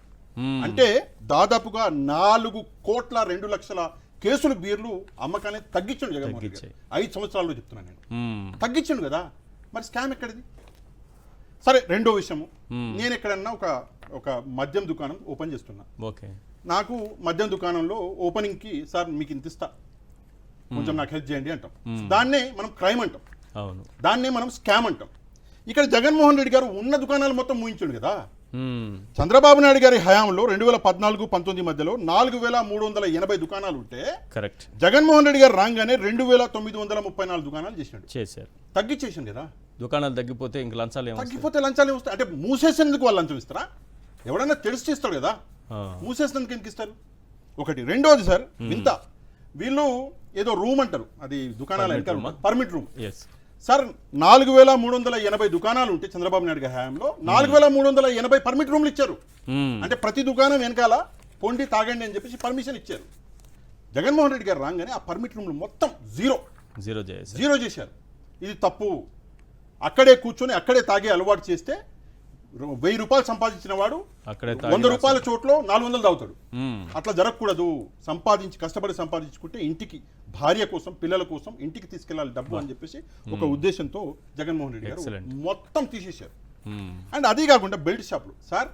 Speaker 3: అంటే దాదాపుగా 4,02,00,000 కేసులు బీర్లు అమ్మకాన్ని తగ్గించండు జగన్మోహన్ రెడ్డి గారు. 5 సంవత్సరాల్లో చెప్తున్నాను నేను. తగ్గించండు కదా, మరి స్కామ్ ఎక్కడిది? సరే, రెండో విషయము, నేను ఎక్కడన్నా ఒక మద్యం దుకాణం ఓపెన్ చేస్తున్నా.
Speaker 1: ఓకే,
Speaker 3: నాకు మద్యం దుకాణంలో ఓపెనింగ్కి సార్ మీకు ఇంత ఇస్తా, కొంచెం నాకు హెల్ప్ చేయండి అంటాం. దాన్నే మనం క్రైమ్ అంటాం,
Speaker 1: అవును,
Speaker 3: దాన్నే మనం స్కామ్ అంటాం. ఇక్కడ జగన్మోహన్ రెడ్డి గారు ఉన్న దుకాణాలు మొత్తం మూయించాడు కదా. చంద్రబాబు నాయుడు గారి హయాంలో 2014-19 మధ్యలో 4,380 దుకాణాలు ఉంటే
Speaker 1: కరెక్ట్,
Speaker 3: జగన్మోహన్ రెడ్డి గారు రాగానే 2,934 దుకాణాలు
Speaker 1: చేశారు.
Speaker 3: తగ్గించేసింది కదా.
Speaker 1: దుకాణాలు తగ్గిపోతే ఇంక లంచాలు ఏమో
Speaker 3: తగ్గిపోతే లంచాలు ఏమొస్తాయి? అంటే మూసేసేందుకు వాళ్ళు లంచం ఇస్తారా? ఎవడన్నా తెలిసి ఇస్తాడు కదా, మూసేసినందుకు ఎందుకు ఇస్తారు? ఒకటి. రెండోది సార్, వింత, వీళ్ళు ఏదో రూమ్ అంటారు, అది దుకాణాలు పర్మిట్ రూమ్. సార్ 4,380 దుకాణాలు ఉంటే చంద్రబాబు నాయుడు గారి హయాంలో 4,380 పర్మిట్ రూమ్లు ఇచ్చారు. అంటే ప్రతి దుకాణం వెనకాల పొండి తాగండి అని చెప్పేసి పర్మిషన్ ఇచ్చారు. జగన్మోహన్ రెడ్డి గారు రాగానే ఆ పర్మిట్ రూమ్లు మొత్తం జీరో చేశారు. ఇది తప్పు. అక్కడే కూర్చొని అక్కడే తాగే అలవాటు చేస్తే 1,000 రూపాయలు సంపాదించిన వాడు 100 రూపాయల చోట్లో 400 తాగుతాడు. అట్లా జరగకూడదు. కష్టపడి సంపాదించుకుంటే ఇంటికి భార్య కోసం, పిల్లల కోసం ఇంటికి తీసుకెళ్లాలి డబ్బు అని చెప్పేసి ఒక ఉద్దేశంతో జగన్మోహన్ రెడ్డి గారు మొత్తం తీసేశారు. అండ్ అదే కాకుండా బెల్ట్ షాపులు. సార్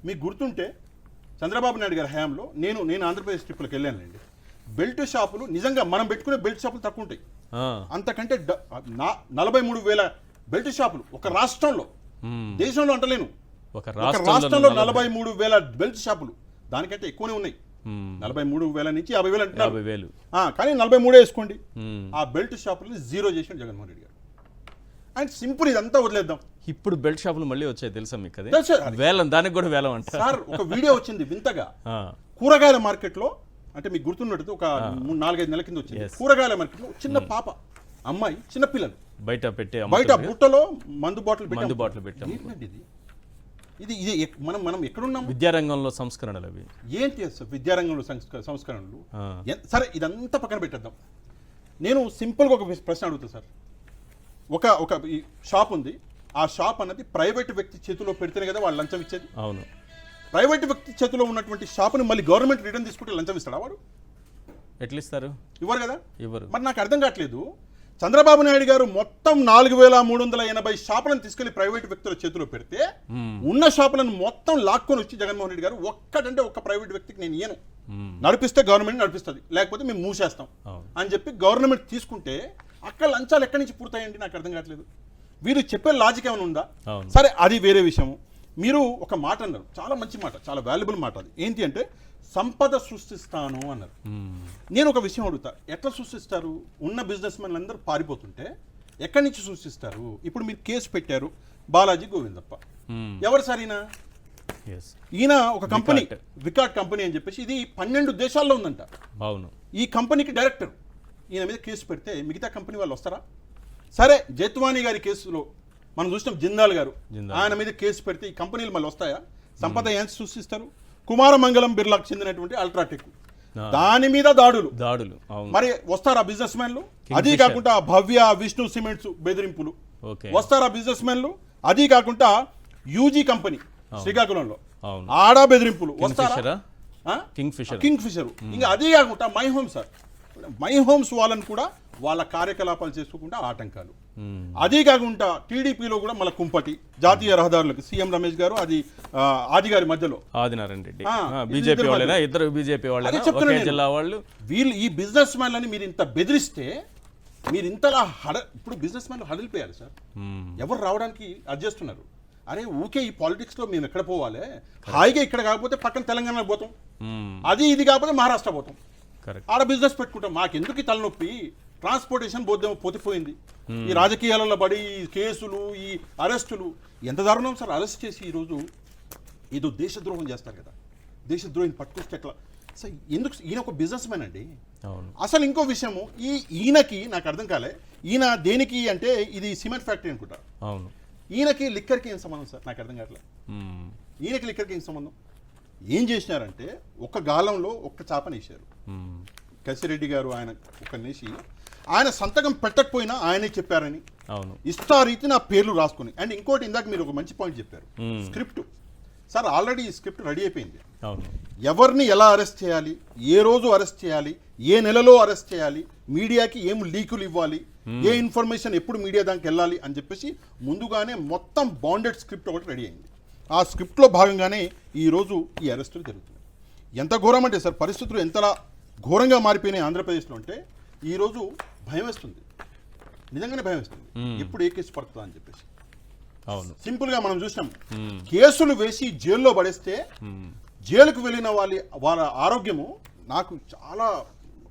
Speaker 3: మీకు గుర్తుంటే చంద్రబాబు నాయుడు గారి హయాంలో నేను ఆంధ్రప్రదేశ్ ట్రిప్లకు వెళ్ళానండి. బెల్ట్ షాపులు నిజంగా మనం పెట్టుకునే బెల్ట్ షాపులు తక్కువ ఉంటాయి. అంతకంటే 43,000 బెల్ట్ షాపులు ఒక రాష్ట్రంలో, దేశంలో అంటలేను, ఒక రాష్ట్రంలో 43,000 బెల్ట్ షాపులు. దానికంటే ఎక్కువనే ఉన్నాయి. 43,000 నుంచి 50,000 అంటున్నారు. కానీ 43 వేసుకోండి. ఆ బెల్ట్ షాపులని జీరో చేసిన జగన్మోహన్ రెడ్డి గారు. అండ్ సింపుల్, ఇదంతా వదిలేద్దాం.
Speaker 1: ఇప్పుడు బెల్ట్ షాపులు మళ్ళీ వచ్చాయి, తెలుసా మీకు? వేలం, దానికి కూడా వేలం అంట
Speaker 3: సార్. ఒక వీడియో వచ్చింది వింతగా, కూరగాయల మార్కెట్లో, అంటే మీకు గుర్తున్నట్టు ఒక 4-5 నెలల కింద వచ్చింది. కూరగాయల మార్కెట్లో చిన్న పాప, అమ్మాయి, చిన్న పిల్లలు బయట బుట్టలో మందు బాటిల్ పెట్టాం. ఇది మనం ఎక్కడున్నాం?
Speaker 1: విద్యారంగంలో సంస్కరణలు అవి ఏంటి?
Speaker 3: విద్యారంగంలో సంస్కరణలు. సరే, ఇదంతా పక్కన పెట్టేద్దాం. నేను సింపుల్గా ఒక ప్రశ్న అడుగుతా సార్. ఒక షాప్ ఉంది. ఆ షాప్ అన్నది ప్రైవేట్ వ్యక్తి చేతిలో పెడితేనే కదా వాళ్ళు లంచం ఇచ్చేది.
Speaker 1: అవును.
Speaker 3: ప్రైవేట్ వ్యక్తి చేతిలో ఉన్నటువంటి షాపుని మళ్ళీ గవర్నమెంట్ రిటర్న్ తీసుకుంటే లంచం ఇస్తాడా వాడు?
Speaker 1: ఎట్లా ఇస్తారు?
Speaker 3: ఇవ్వరు కదా.
Speaker 1: ఇవ్వరు.
Speaker 3: మరి నాకు అర్థం కావట్లేదు. చంద్రబాబు నాయుడు గారు మొత్తం 4,380 షాపులను తీసుకెళ్లి ప్రైవేట్ వ్యక్తుల చేతిలో పెడితే ఉన్న షాపులను మొత్తం లాక్కొని వచ్చి జగన్మోహన్ రెడ్డి గారు ఒక్క ప్రైవేట్ వ్యక్తికి నేను ఇయ్యను, నడిపిస్తే గవర్నమెంట్ నడిపిస్తుంది, లేకపోతే మేము మూసేస్తాం అని చెప్పి గవర్నమెంట్ తీసుకుంటే అక్కడ లంచాలు ఎక్కడి నుంచి పూర్తయ్యండి? నాకు అర్థం కావట్లేదు. వీరు చెప్పే లాజిక్ ఏమైనా ఉందా? సరే, అది వేరే విషయము. మీరు ఒక మాట అన్నారు, చాలా మంచి మాట, చాలా వాల్యుబుల్ మాట. అది ఏంటి అంటే సంపద సృష్టిస్తాను అన్నారు. నేను ఒక విషయం అడుగుతా, ఎట్లా సృష్టిస్తారు? ఉన్న బిజినెస్ మెన్లు అందరూ పారిపోతుంటే ఎక్కడి నుంచి సృష్టిస్తారు? ఇప్పుడు మీరు కేసు పెట్టారు బాలాజీ గోవిందప్ప, ఎవరు సార్ ఈయన? ఈయన ఒక కంపెనీ, వికాట్ కంపెనీ అని చెప్పేసి, ఇది 12 దేశాల్లో ఉందంట.
Speaker 1: అవును.
Speaker 3: ఈ కంపెనీకి డైరెక్టర్ ఈయన మీద కేసు పెడితే మిగతా కంపెనీ వాళ్ళు వస్తారా? సరే, జైత్వానీ గారి కేసులో మనం చూసినాం, జిందాల్ గారు, ఆయన మీద కేసు పెడితే ఈ కంపెనీలు మళ్ళీ వస్తాయా? సంపద ఎంత సృష్టిస్తారు? కుమారమంగళం బిర్లాకు చెందినటువంటి అల్ట్రాటెక్, దాని మీద దాడులు. మరి వస్తారా బిజినెస్ మ్యాన్లు? అది కాకుండా భవ్య, విష్ణు సిమెంట్స్ బెదిరింపులు, వస్తారా బిజినెస్ మ్యాన్లు? అది కాకుండా యూజీ కంపెనీ శ్రీకాకుళంలో ఆడా బెదిరింపులు, వస్తారా? Kingfisher. ఇంకా అది కాకుండా మై హోమ్స్ వాళ్ళని కూడా వాళ్ళ కార్యకలాపాలు చేసుకోకుండా ఆటంకాలు. అదే కాకుండా టీడీపీలో కూడా మళ్ళీ కుంపటి, జాతీయ రహదారులకు సీఎం రమేష్ గారు, అది ఆది గారి మధ్యలో
Speaker 1: ఆదినారాయణ రెడ్డి, బీజేపీ వాళ్ళేనా? ఇద్దరు బీజేపీ వాళ్ళే జిల్లా వాళ్ళు.
Speaker 3: వీళ్ళు ఈ బిజినెస్ మ్యాన్లని మీరు ఇంత బెదిరిస్తే, మీరు ఇంతలా ఇప్పుడు బిజినెస్ మ్యాన్లు హడలిపోయారు సార్. ఎవరు రావడానికి అడ్జేస్తున్నారు? అరే ఊకే ఈ పాలిటిక్స్ లో మేము ఎక్కడ పోవాలి? హాయిగా ఇక్కడ కాకపోతే పక్కన తెలంగాణ పోతాం, అది ఇది కాకపోతే మహారాష్ట్ర పోతాం, ఆడ బిజినెస్ పెట్టుకుంటాం. మాకెందుకు ఈ తలనొప్పి? ట్రాన్స్పోర్టేషన్ పోతిపోయింది. ఈ రాజకీయాలలో పడి ఈ కేసులు, ఈ అరెస్టులు, ఎంత దారుణం సార్. అరెస్ట్ చేసి ఈరోజు ఏదో దేశద్రోహం చేస్తారు కదా, దేశద్రోహిని పట్టుకొస్తే ఎట్లా సార్? ఎందుకు? ఈయన ఒక బిజినెస్ మ్యాన్ అండి. అసలు ఇంకో విషయము, ఈయనకి నాకు అర్థం కాలే, ఈయన దేనికి అంటే ఇది సిమెంట్ ఫ్యాక్టరీ అనుకుంటా.
Speaker 1: అవును.
Speaker 3: ఈయనకి లిక్కర్కి ఏం సంబంధం సార్? నాకు అర్థం కావట్లేదు. ఈయనకి లిక్కర్కి ఏం సంబంధం? ఏం చేసినారంటే ఒక గాలంలో ఒక్క చేపనేసారు. కసిరెడ్డి గారు ఆయన ఒక నేసి ఆయన సంతకం పెట్టకపోయినా ఆయనే చెప్పారని
Speaker 1: అవును.
Speaker 3: ఇష్టారీతి నా పేర్లు రాసుకుని. అండ్ ఇంకోటి ఇందాక మీరు ఒక మంచి పాయింట్ చెప్పారు, స్క్రిప్ట్. సార్ ఆల్రెడీ ఈ స్క్రిప్ట్ రెడీ అయిపోయింది.
Speaker 1: అవును.
Speaker 3: ఎవరిని ఎలా అరెస్ట్ చేయాలి, ఏ రోజు అరెస్ట్ చేయాలి, ఏ నెలలో అరెస్ట్ చేయాలి, మీడియాకి ఏం లీకులు ఇవ్వాలి, ఏ ఇన్ఫర్మేషన్ ఎప్పుడు మీడియా దానికి వెళ్ళాలి అని చెప్పేసి ముందుగానే మొత్తం బాండెడ్ స్క్రిప్ట్ ఒకటి రెడీ అయింది. ఆ స్క్రిప్ట్లో భాగంగానే ఈరోజు ఈ అరెస్టులు జరుగుతున్నాయి. ఎంత ఘోరం అంటే సార్, పరిస్థితులు ఎంతలా ఘోరంగా మారిపోయినాయి ఆంధ్రప్రదేశ్లో అంటే ఈరోజు భయం వేస్తుంది, నిజంగానే భయం వేస్తుంది, ఎప్పుడు ఏ కేసు పడుతుందా అని చెప్పేసి.
Speaker 1: అవును.
Speaker 3: సింపుల్గా మనం చూసినాం, కేసులు వేసి జైల్లో పడేస్తే జైలుకు వెళ్ళిన వాళ్ళ ఆరోగ్యము నాకు చాలా,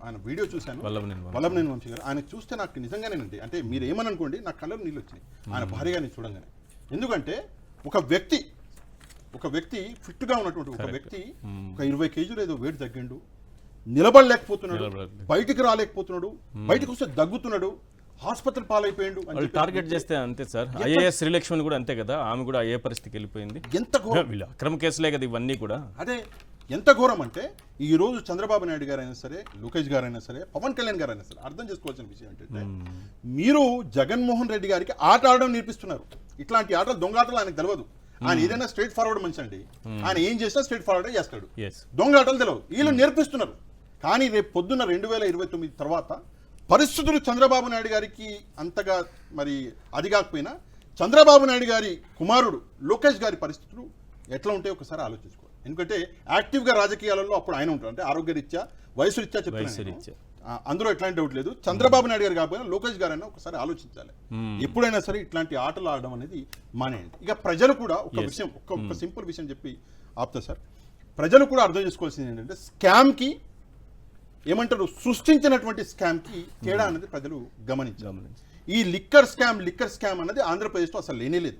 Speaker 3: ఆయన వీడియో చూశాను వల్లభనేని వంశీ గారు, ఆయన చూస్తే నాకు నిజంగానేనండి, అంటే మీరు ఏమని అనుకోండి, నాకు కళ్ళలో నీళ్ళు వచ్చినాయి ఆయన భార్య గారిని చూడంగానే. ఎందుకంటే ఒక వ్యక్తి ఫిట్గా ఉన్నటువంటి ఒక వ్యక్తి ఒక 20 కేజీలు ఏదో వెయిట్ తగ్గిండు, నిలబడలేకపోతున్నాడు, బయటికి రాలేకపోతున్నాడు, బయటకు వస్తే దగ్గుతున్నాడు, ఆసుపత్రి పాలైపోయాడు.
Speaker 1: టార్గెట్ చేస్తే అంతే సార్. ఐఏఎస్ శ్రీలక్ష్మణ్ కూడా అంతే కదా, ఆమె కూడా అయ్యే పరిస్థితికి వెళ్ళిపోయింది.
Speaker 3: ఎంత ఘోరం,
Speaker 1: అక్రమ కేసులే కదా ఇవన్నీ కూడా.
Speaker 3: అదే ఎంత ఘోరం అంటే ఈ రోజు చంద్రబాబు నాయుడు గారైనా సరే, లోకేష్ గారైనా సరే, పవన్ కళ్యాణ్ గారైనా సరే అర్థం చేసుకోవాల్సిన విషయం ఏంటంటే, మీరు జగన్మోహన్ రెడ్డి గారికి ఆట ఆడడం నేర్పిస్తున్నారు. ఇట్లాంటి ఆటలు, దొంగ ఆటలు ఆయనకు తెలియదు. ఆయన ఏదైనా స్ట్రైట్ ఫార్వర్డ్ మనిషి అండి, ఆయన ఏం చేసినా స్ట్రైట్ ఫార్వర్డ్ చేస్తాడు, దొంగ ఆటలు తెలియదు, వీళ్ళు నేర్పిస్తున్నారు. కానీ రేపు పొద్దున్న 2029 తర్వాత పరిస్థితులు చంద్రబాబు నాయుడు గారికి అంతగా మరి అది కాకపోయినా చంద్రబాబు నాయుడు గారి కుమారుడు లోకేష్ గారి పరిస్థితులు ఎట్లా ఉంటాయో ఒకసారి ఆలోచించుకోవాలి. ఎందుకంటే యాక్టివ్గా రాజకీయాలలో అప్పుడు ఆయన ఉంటారు, అంటే ఆరోగ్యరీత్యా, వయసు రీత్యా చెప్తున్నారు, అందులో ఎట్లాంటి డౌట్ లేదు. చంద్రబాబు నాయుడు గారు కాకపోయినా లోకేష్ గారైనా ఒకసారి ఆలోచించాలి. ఎప్పుడైనా సరే ఇట్లాంటి ఆటలు ఆడడం అనేది మానేయండి. ఇక ప్రజలు కూడా ఒక విషయం, ఒక సింపుల్ విషయం చెప్పి ఆపుతా సార్. ప్రజలు కూడా అర్థం చేసుకోవాల్సింది ఏంటంటే, స్కామ్కి ఏమంటారు, సృష్టించినటువంటి స్కామ్కి తేడా అనేది ప్రజలు గమనించాలి. ఈ లిక్కర్ స్కామ్ అన్నది ఆంధ్రప్రదేశ్లో అసలు లేనేలేదు.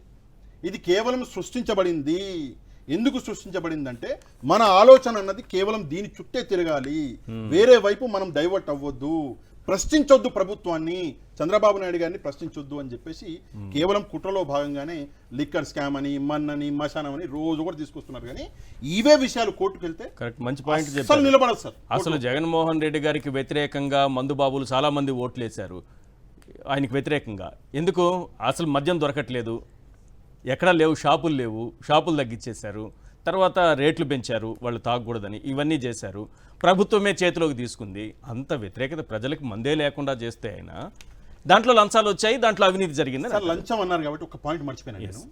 Speaker 3: ఇది కేవలం సృష్టించబడింది. ఎందుకు సృష్టించబడిందంటే, మన ఆలోచన అన్నది కేవలం దీని చుట్టే తిరగాలి, వేరే వైపు మనం డైవర్ట్ అవ్వద్దు, ప్రశ్నించొద్దు ప్రభుత్వాన్ని, చంద్రబాబు నాయుడు గారిని ప్రశ్నించొద్దు అని చెప్పేసి కేవలం కుట్రలో భాగంగానే లిక్కర్ స్కామ్ అని, మన్నని, మశానం అని రోజు కూడా తీసుకొస్తున్నారు. కానీ ఇవే విషయాలు కోర్టుకు వెళ్తే
Speaker 1: మంచి పాయింట్
Speaker 3: అసలు నిలబడదు సార్.
Speaker 1: అసలు జగన్మోహన్ రెడ్డి గారికి వ్యతిరేకంగా మందుబాబులు చాలా మంది ఓట్లేశారు ఆయనకు వ్యతిరేకంగా. ఎందుకు? అసలు మద్యం దొరకట్లేదు, ఎక్కడా లేవు, షాపులు లేవు, షాపులు తగ్గించేశారు, తర్వాత రేట్లు పెంచారు, వాళ్ళు తాగకూడదని, ఇవన్నీ చేశారు, ప్రభుత్వమే చేతిలోకి తీసుకుంది. అంత వ్యతిరేకత ప్రజలకు మందే లేకుండా చేస్తే అయినా దాంట్లో లంచాలు వచ్చాయి, దాంట్లో అవినీతి జరిగింది.
Speaker 3: సార్ లంచం అన్నారు కాబట్టి ఒక పాయింట్ మర్చిపోయినా నేను.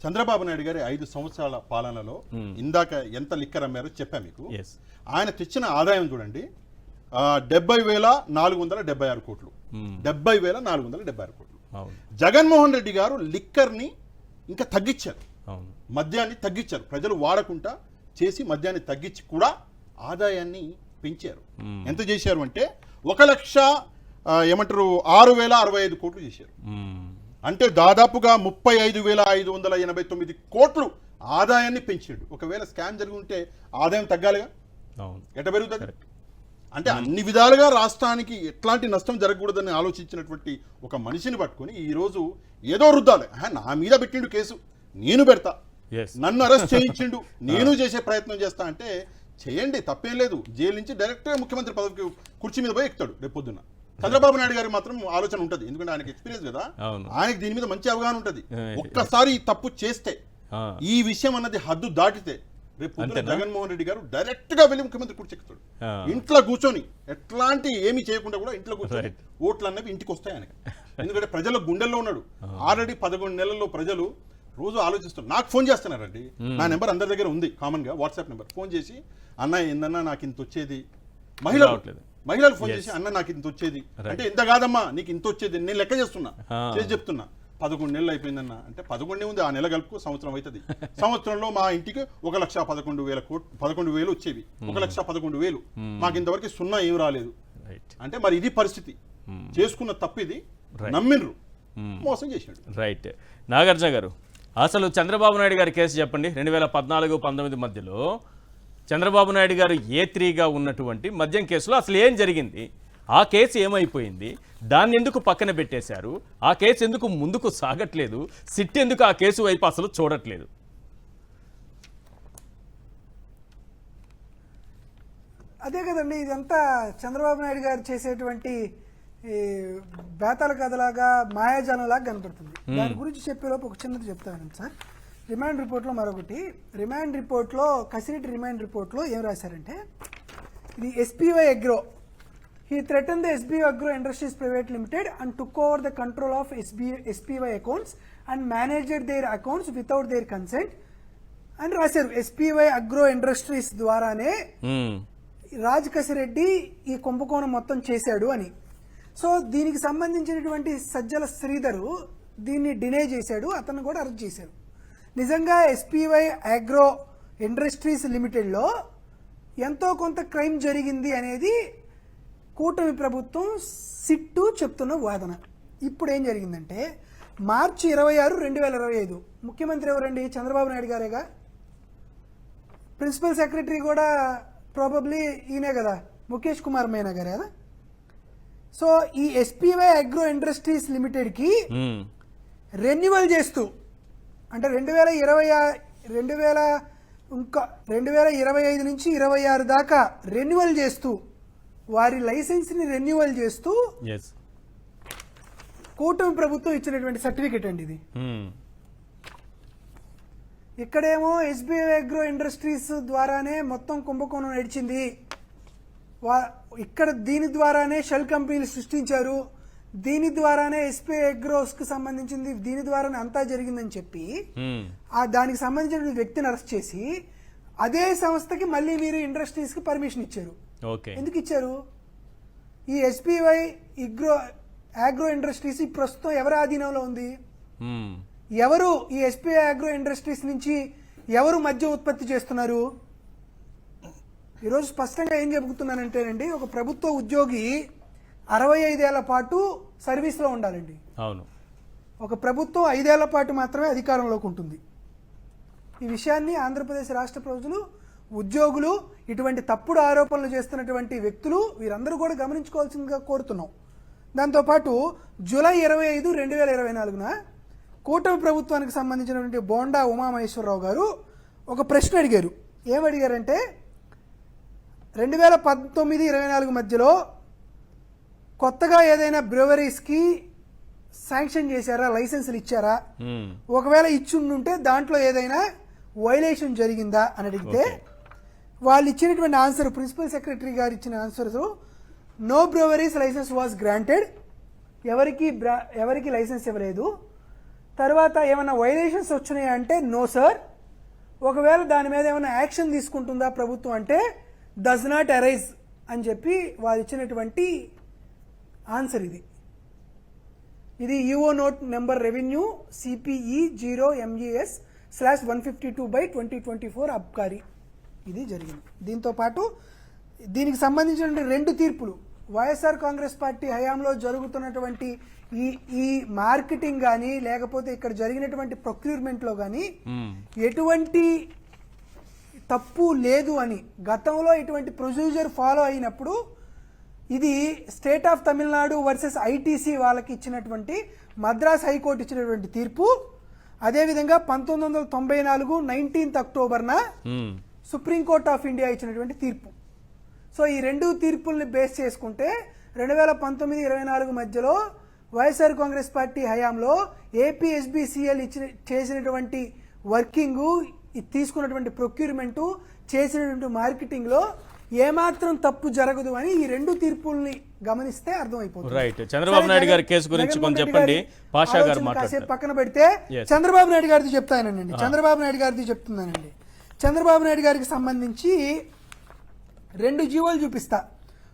Speaker 3: చంద్రబాబు నాయుడు గారి 5 సంవత్సరాల పాలనలో ఇందాక ఎంత లిక్కర్ అమ్మారో చెప్పా మీకు. ఆయన తెచ్చిన ఆదాయం చూడండి, 70,476 కోట్లు, 70,476 కోట్లు. జగన్మోహన్ రెడ్డి గారు లిక్కర్ని ఇంకా తగ్గించారు, మద్యాన్ని తగ్గించారు, ప్రజలు వాడకుండా చేసి మద్యాన్ని తగ్గించి కూడా ఆదాయాన్ని పెంచారు. ఎంత చేశారు అంటే 6,65 కోట్లు చేశారు. అంటే దాదాపుగా 35,589 కోట్లు ఆదాయాన్ని పెంచాడు. ఒకవేళ స్కామ్ జరిగి ఉంటే ఆదాయం తగ్గాలిగా, ఎట్ట పెరుగుతుంది? అంటే అన్ని విధాలుగా రాష్ట్రానికి ఎట్లాంటి నష్టం జరగకూడదని ఆలోచించినటువంటి ఒక మనిషిని పట్టుకొని ఈరోజు ఏదో రుద్దాలి, నా మీద పెట్టిండు కేసు, నేను పెడతా, నన్ను అరెస్ట్ చేయించిండు, నేను చేసే ప్రయత్నం చేస్తా అంటే చేయండి, తప్పేం లేదు. జైలు నుంచి డైరెక్ట్గా ముఖ్యమంత్రి పదవికి కుర్చీ మీద పోయి ఎక్కుతాడు రేపు పొద్దున్న. చంద్రబాబు నాయుడు గారికి మాత్రం ఆలోచన ఉంటుంది, ఎందుకంటే ఆయనకి ఎక్స్పీరియన్స్ కదా, ఆయనకి దీని మీద మంచి అవగాహన ఉంటుంది. ఒక్కసారి తప్పు చేస్తే, ఈ విషయం అన్నది హద్దు దాటితే రేపు పొద్దున జగన్మోహన్ రెడ్డి గారు డైరెక్ట్ గా వెళ్ళి ముఖ్యమంత్రి కుర్చీ ఎక్కుతాడు. ఇంట్లో కూర్చొని ఎట్లాంటి ఏమి చేయకుండా కూడా ఇంట్లో కూర్చొని ఓట్లు అన్నవి ఇంటికి వస్తాయి ఆయనకి. ఎందుకంటే ప్రజల గుండెల్లో ఉన్నాడు. ఆల్రెడీ 11 నెలల్లో ప్రజలు రోజు ఆలోచిస్తున్నారు. నాకు ఫోన్ చేస్తున్నారండి, నా నెంబర్ అందరి దగ్గర ఉంది కామన్ గా, వాట్సాప్ నెంబర్. ఫోన్ చేసి, అన్న ఏందన్నా నాకు ఇంత వచ్చేది, మహిళలు ఫోన్ చేసి, అన్న నాకు ఇంత వచ్చేది అంటే, ఇంత కాదమ్మా నీకు ఇంత వచ్చేది, నేను లెక్క చేస్తున్నా, చేసి చెప్తున్నా, 11 నెలలు అయిపోయిందన్న అంటే 11 ఉంది, ఆ నెల కలుపుకు సంవత్సరం అవుతుంది. సంవత్సరంలో మా ఇంటికి 1,11,000 వచ్చేవి, 1,11,000 మాకు ఇంతవరకు 0 ఏం రాలేదు. అంటే మరి ఇది పరిస్థితి, చేసుకున్న తప్పు ఇది, నమ్మిండ్రు, మోసం చేసినాడు.
Speaker 1: రైట్. నాగార్జున గారు, అసలు చంద్రబాబు నాయుడు గారి కేసు చెప్పండి. 2014-19 మధ్యలో చంద్రబాబు నాయుడు గారు A3గా ఉన్నటువంటి మద్యం కేసులో అసలు ఏం జరిగింది? ఆ కేసు ఏమైపోయింది? దాన్ని ఎందుకు పక్కన పెట్టేశారు? ఆ కేసు ఎందుకు ముందుకు సాగట్లేదు? సిట్ ఎందుకు ఆ కేసు వైపు అసలు చూడట్లేదు?
Speaker 2: అదే కదండి, ఇదంతా చంద్రబాబు నాయుడు గారు చేసేటువంటి ఈ బేతాల కథలాగా మాయాజాలంలాగా కనపడుతుంది. దాని గురించి చెప్పేలోపు ఒక చిన్నది చెప్తాను సార్. రిమాండ్ రిపోర్ట్లో మరొకటి, రిమాండ్ రిపోర్ట్లో కసిరెడ్డి రిమాండ్ రిపోర్ట్లో ఏం రాశారంటే, ఇది SPY Agro, he threaten the SBY Agro Industries Private Limited and took over the control of SPY accounts and managed their accounts without their consent అని రాశారు. ఎస్పీవై అగ్రో ఇండస్ట్రీస్ ద్వారానే రాజ్ కసిరెడ్డి ఈ కుంభకోణం మొత్తం చేశాడు అని. సో దీనికి సంబంధించినటువంటి సజ్జల శ్రీధరు దీన్ని డినే చేశాడు, అతను కూడా అరెస్ట్ చేశారు. నిజంగా ఎస్పీవై అగ్రో ఇండస్ట్రీస్ లిమిటెడ్లో ఎంతో కొంత క్రైమ్ జరిగింది అనేది కూటమి ప్రభుత్వం సిట్టు చెప్తున్న వాదన. ఇప్పుడు ఏం జరిగిందంటే, మార్చి 26, 2025 ముఖ్యమంత్రి ఎవరండి? చంద్రబాబు నాయుడు గారేగా. ప్రిన్సిపల్ సెక్రటరీ కూడా ప్రాబబ్లీ ఈయనే కదా, ముఖేష్ కుమార్ మీనా గారే కదా. సో ఈ ఎస్పీవై అగ్రో ఇండస్ట్రీస్ లిమిటెడ్కి రెన్యువల్ చేస్తూ, అంటే 2025 నుంచి 26 దాకా రెన్యువల్ చేస్తూ, వారి లైసెన్స్ని రెన్యువల్ చేస్తూ కూటమి ప్రభుత్వం ఇచ్చినటువంటి సర్టిఫికెట్ అండి ఇది. ఇక్కడేమో ఎస్బీఐ అగ్రో ఇండస్ట్రీస్ ద్వారానే మొత్తం కుంభకోణం నడిచింది, ఇక్కడ దీని ద్వారానే షెల్ కంపెనీలు సృష్టించారు, దీని ద్వారానే ఎస్బీఐ అగ్రోస్ కు సంబంధించింది, దీని ద్వారానే అంతా జరిగిందని చెప్పి దానికి సంబంధించిన వ్యక్తిని అరెస్ట్ చేసి అదే సంస్థకి మళ్ళీ మీరు ఇండస్ట్రీస్ కి పర్మిషన్ ఇచ్చారు. ఎందుకు ఇచ్చారు? ఈ ఎస్బీఐ అగ్రో ఇండస్ట్రీస్ ప్రస్తుతం ఎవరి ఆధీనంలో ఉంది? ఎవరు ఈ ఎస్బీఐ అగ్రో ఇండస్ట్రీస్ నుంచి ఎవరు మద్యం ఉత్పత్తి చేస్తున్నారు? ఈరోజు స్పష్టంగా ఏం చెబుతున్నానంటేనండి, ఒక ప్రభుత్వ ఉద్యోగి 65 ఏళ్ల పాటు సర్వీస్లో ఉండాలండి.
Speaker 1: అవును,
Speaker 2: ఒక ప్రభుత్వం 5 ఏళ్ల పాటు మాత్రమే అధికారంలోకి ఉంటుంది. ఈ విషయాన్ని ఆంధ్రప్రదేశ్ రాష్ట్ర ప్రజలు, ఉద్యోగులు, ఇటువంటి తప్పుడు ఆరోపణలు చేస్తున్నటువంటి వ్యక్తులు వీరందరూ కూడా గమనించుకోవాల్సిందిగా కోరుతున్నాం. దాంతోపాటు జూలై 25, 2024 కూటమి ప్రభుత్వానికి సంబంధించినటువంటి బోండా ఉమామహేశ్వరరావు గారు ఒక ప్రశ్న అడిగారు. ఏమడిగారంటే, 2019-24 మధ్యలో కొత్తగా ఏదైనా బ్రూవరీస్కి శాంక్షన్ చేశారా, లైసెన్సులు ఇచ్చారా? ఒకవేళ ఇచ్చుండుంటే దాంట్లో ఏదైనా వైలేషన్ జరిగిందా అని అడిగితే వాళ్ళు ఇచ్చినటువంటి ఆన్సర్, ప్రిన్సిపల్ సెక్రటరీ గారు ఇచ్చిన answer, no breweries licence was granted, ఎవరికి లైసెన్స్ ఇవ్వలేదు. తర్వాత ఏమైనా వైలేషన్స్ వచ్చినాయా అంటే నో సార్. ఒకవేళ దాని మీద ఏమైనా యాక్షన్ తీసుకుంటుందా ప్రభుత్వం అంటే డస్ నాట్ అరైజ్ అని చెప్పి వాళ్ళు ఇచ్చినటువంటి ఆన్సర్ ఇది. ఇది EO note number revenue CPE 0MES/152/2024 abkari. ఇది జరిగింది. దీంతో పాటు దీనికి సంబంధించిన 2 తీర్పులు, వైఎస్ఆర్ కాంగ్రెస్ పార్టీ హయాంలో జరుగుతున్నటువంటి ఈ మార్కెటింగ్ కానీ లేకపోతే ఇక్కడ జరిగినటువంటి ప్రొక్యూర్మెంట్లో కానీ ఎటువంటి తప్పు లేదు అని, గతంలో ఇటువంటి ప్రొసీజర్ ఫాలో అయినప్పుడు ఇది state of Tamil Nadu versus ITC వాళ్ళకి ఇచ్చినటువంటి మద్రాస్ హైకోర్టు ఇచ్చినటువంటి తీర్పు, అదేవిధంగా 1994 19th అక్టోబర్న సుప్రీంకోర్టు ఆఫ్ ఇండియా ఇచ్చినటువంటి తీర్పు. సో ఈ 2 తీర్పుల్ని బేస్ చేసుకుంటే 2019-24 మధ్యలో వైఎస్ఆర్ కాంగ్రెస్ పార్టీ హయాంలో ఏపీఎస్బీసీఎల్ చేసినటువంటి వర్కింగు, తీసుకున్నటువంటి ప్రొక్యూర్మెంటు, చేసినటువంటి మార్కెటింగ్లో ఏమాత్రం తప్పు జరగదు అని ఈ 2 తీర్పుల్ని గమనిస్తే అర్థమైపోతుంది.
Speaker 1: రైట్. చంద్రబాబు నాయుడు గారి కేసు గురించి కొంచెం చెప్పండి. పాషా గారు
Speaker 2: కాసేపు పక్కన పెడితే చంద్రబాబు నాయుడు గారిది చెప్తానండి. చంద్రబాబు నాయుడు గారిది చెప్తున్నానండి. చంద్రబాబు నాయుడు గారికి సంబంధించి 2 జీవోలు చూపిస్తా.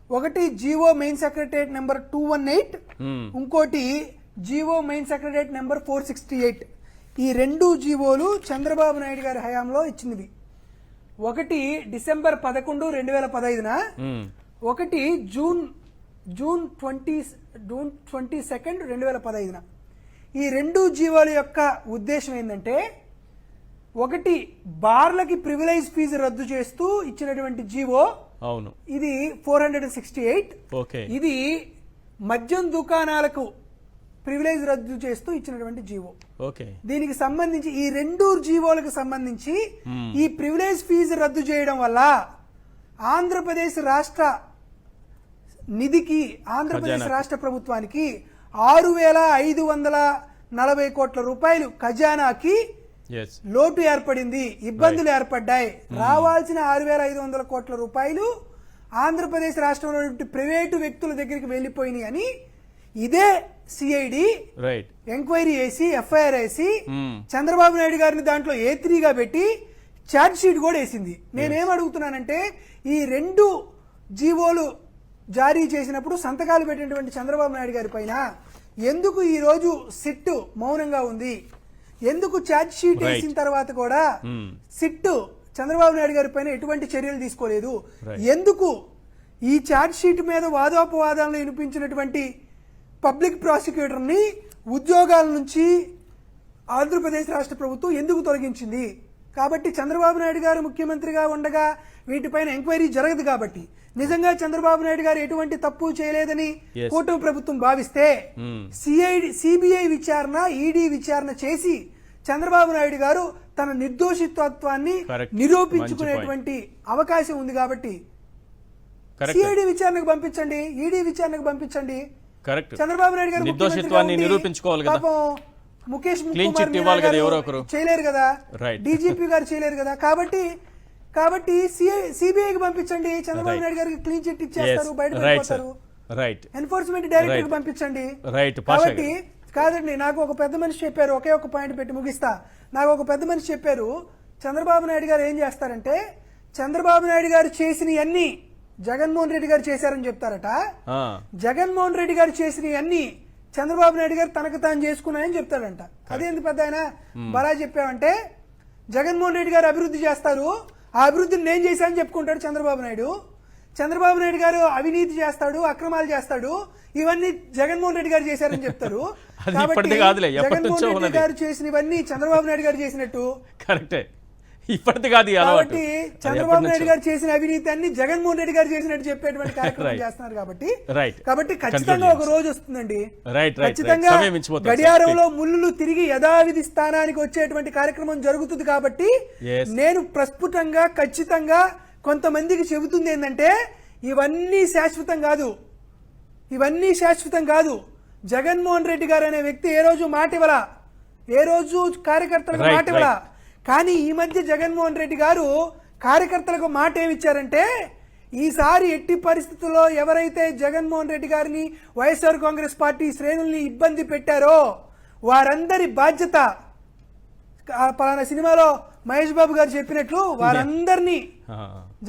Speaker 2: ఒకటి జీవో మెయిన్ సెక్రటరియట్ నెంబర్ 218, ఇంకోటి జీవో మెయిన్ సెక్రటరియట్ నెంబర్ 468. ఈ 2 జీవోలు చంద్రబాబు నాయుడు గారి హయాంలో ఇచ్చినవి. ఒకటి డిసెంబర్ 11, 2015, ఒకటి జూన్ 22, 2015. ఈ 2 జీవోల యొక్క ఉద్దేశం ఏంటంటే, ఒకటి బార్లకి ప్రివిలైజ్ ఫీజు రద్దు చేస్తూ ఇచ్చినటువంటి జీవో,
Speaker 1: అవును,
Speaker 2: ఇది 468. ఇది మద్యం దుకాణాలకు ప్రివిలేజ్ రద్దు చేస్తూ ఇచ్చినటువంటి జీవో. దీనికి సంబంధించి ఈ 2 జీవోలకు సంబంధించి ఈ ప్రివిలేజ్ ఫీజు రద్దు చేయడం వల్ల ఆంధ్రప్రదేశ్ రాష్ట్ర నిధికి ఆంధ్రప్రదేశ్ రాష్ట్ర ప్రభుత్వానికి 6,540 కోట్ల రూపాయలు ఖజానాకి
Speaker 1: ఎస్
Speaker 2: లోటు ఏర్పడింది, ఇబ్బందులు ఏర్పడ్డాయి. రావాల్సిన 6,500 కోట్ల రూపాయలు ఆంధ్రప్రదేశ్ రాష్ట్రంలో ప్రైవేటు వ్యక్తుల దగ్గరికి వెళ్లిపోయినాయి అని ఇదే సిఐడి
Speaker 1: రైట్
Speaker 2: ఎంక్వైరీ చేసి ఎఫ్ఐఆర్ వేసి చంద్రబాబు నాయుడు గారిని దాంట్లో A3గా పెట్టి ఛార్జ్ షీట్ కూడా వేసింది. నేనేం అడుగుతున్నానంటే ఈ 2 జీవోలు జారీ చేసినప్పుడు సంతకాలు పెట్టినటువంటి చంద్రబాబు నాయుడు గారి పైన ఎందుకు ఈ రోజు సిట్ మౌనంగా ఉంది? ఎందుకు ఛార్జ్ షీట్ వేసిన తర్వాత కూడా సిట్ చంద్రబాబు నాయుడు గారి పైన ఎటువంటి చర్యలు తీసుకోలేదు? ఎందుకు ఈ ఛార్జ్ షీట్ మీద వాదోపవాదాలను వినిపించినటువంటి పబ్లిక్ ప్రాసిక్యూటర్ని ఉద్యోగాల నుంచి ఆంధ్రప్రదేశ్ రాష్ట్ర ప్రభుత్వం ఎందుకు తొలగించింది? కాబట్టి చంద్రబాబు నాయుడు గారు ముఖ్యమంత్రిగా ఉండగా వీటిపైన ఎంక్వైరీ జరగదు. కాబట్టి నిజంగా చంద్రబాబు నాయుడు గారు ఎటువంటి తప్పు చేయలేదని కూటమి ప్రభుత్వం భావిస్తే సిబిఐ విచారణ, ఈడీ విచారణ చేసి చంద్రబాబు నాయుడు గారు తన నిర్దోషిత్వాన్ని నిరూపించుకునేటువంటి అవకాశం ఉంది. కాబట్టి సిఐడి విచారణకు పంపించండి, ఈడీ విచారణకు పంపించండి. చంద్రబాబు నాయుడు గారు
Speaker 1: నిర్దోషిత్వాన్ని నిరూపించుకోవాలి కదా.
Speaker 2: ముఖేష్
Speaker 1: చేయలేరు
Speaker 2: కదా, డీజీపీ గారు చేయలేరు కదా. కాబట్టి సిబిఐకి పంపించండి, చంద్రబాబు నాయుడు గారికి క్లీన్ చిట్ ఇచ్చేస్తారు, బయటపడిపోతారు. ఎన్ఫోర్స్మెంట్ డైరెక్టర్ పంపించండి. కాబట్టి కాదండి, నాకు ఒక పెద్ద మనిషి చెప్పారు, ఒకే ఒక పాయింట్ పెట్టి ముగిస్తా. నాకు ఒక పెద్ద మనిషి చెప్పారు, చంద్రబాబు నాయుడు గారు ఏం చేస్తారంటే చంద్రబాబు నాయుడు గారు చేసినవన్నీ జగన్మోహన్ రెడ్డి గారు చేశారని చెప్తారట. జగన్మోహన్ రెడ్డి గారు చేసినవన్నీ చంద్రబాబు నాయుడు గారు తనకు తాను చేసుకున్నాయని చెప్తాడంట. అదేంది పెద్ద ఆయన బలా చెప్పావంటే, జగన్మోహన్ రెడ్డి గారు అభివృద్ధి చేస్తారు, ఆ అభివృద్ధిని నేను చేశానని చెప్పుకుంటాడు చంద్రబాబు నాయుడు. చంద్రబాబు నాయుడు గారు అవినీతి చేస్తాడు, అక్రమాలు చేస్తాడు, ఇవన్నీ జగన్మోహన్ రెడ్డి గారు చేశారని చెప్తారు. కాబట్టి జగన్మోహన్ రెడ్డి గారు చేసినవన్నీ చంద్రబాబు నాయుడు గారు చేసినట్టు
Speaker 1: కరెక్టే. ఇప్పటిది కాదు.
Speaker 2: కాబట్టి చంద్రబాబు నాయుడు గారు చేసిన అవినీతి అన్ని జగన్మోహన్ రెడ్డి గారు చేసినట్టు చెప్పేటువంటి కార్యక్రమం చేస్తున్నారు. కాబట్టి ఖచ్చితంగా ఒక రోజు వస్తుందండి, ఖచ్చితంగా గడియారంలో ముళ్ళు తిరిగి యథావిధి స్థానానికి వచ్చేటువంటి కార్యక్రమం జరుగుతుంది. కాబట్టి నేను ప్రస్ఫుటంగా ఖచ్చితంగా కొంతమందికి చెబుతుంది ఏంటంటే ఇవన్నీ శాశ్వతం కాదు, ఇవన్నీ శాశ్వతం కాదు. జగన్మోహన్ రెడ్డి గారు అనే వ్యక్తి ఏ రోజు మాట ఇవ్వలా, ఏ రోజు కార్యకర్తలకు మాట ఇవ్వలా. కానీ ఈ మధ్య జగన్మోహన్ రెడ్డి గారు కార్యకర్తలకు మాట ఏమిచ్చారంటే, ఈసారి ఎట్టి పరిస్థితుల్లో ఎవరైతే జగన్మోహన్ రెడ్డి గారిని వైఎస్ఆర్ కాంగ్రెస్ పార్టీ శ్రేణుల్ని ఇబ్బంది పెట్టారో వారందరి బాధ్యత, పలానా సినిమాలో మహేష్ బాబు గారు చెప్పినట్లు వారందరినీ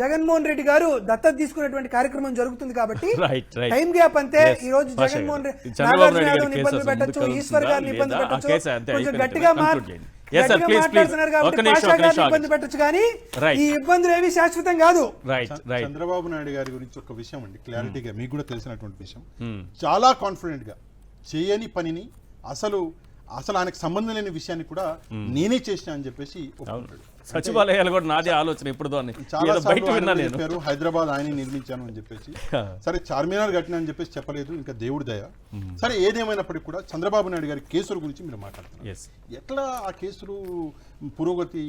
Speaker 2: జగన్మోహన్ రెడ్డి గారు దత్తత తీసుకునేటువంటి కార్యక్రమం జరుగుతుంది. కాబట్టి టైం గ్యాప్ అంతే. ఈ రోజు జగన్మోహన్ రెడ్డి ఇబ్బంది పెట్టచ్చు, ఈశ్వర్ గారిని ఇబ్బంది పెట్టచ్చు, కొంచెం గట్టిగా మాట్లాడుతున్నారు కాబట్టి పాషా గారిని ఇబ్బంది పెట్టచ్చు. కానీ ఈ ఇబ్బందులు ఏవి శాశ్వతం కాదు.
Speaker 3: చంద్రబాబు నాయుడు గారి గురించి ఒక విషయం అండి, క్లారిటీగా మీకు కూడా తెలిసినటువంటి విషయం, చాలా కాన్ఫిడెంట్ గా చేయని పనిని అసలు ఆయనకు సంబంధం లేని విషయాన్ని కూడా నేనే చేసిన అని చెప్పేసి
Speaker 1: సచివాలయాలు కూడా నాదే ఆలోచన ఇప్పుడు
Speaker 3: చెప్పారు. హైదరాబాద్ ఆయన నిర్మించాను అని చెప్పేసి, సరే చార్మినార్ కట్టినా అని చెప్పేసి చెప్పలేదు, ఇంకా దేవుడి దయ. సరే ఏదేమైనప్పటికీ కూడా చంద్రబాబు నాయుడు గారి కేసుల గురించి మీరు మాట్లాడుతున్నారు. ఎట్లా ఆ కేసులు పురోగతి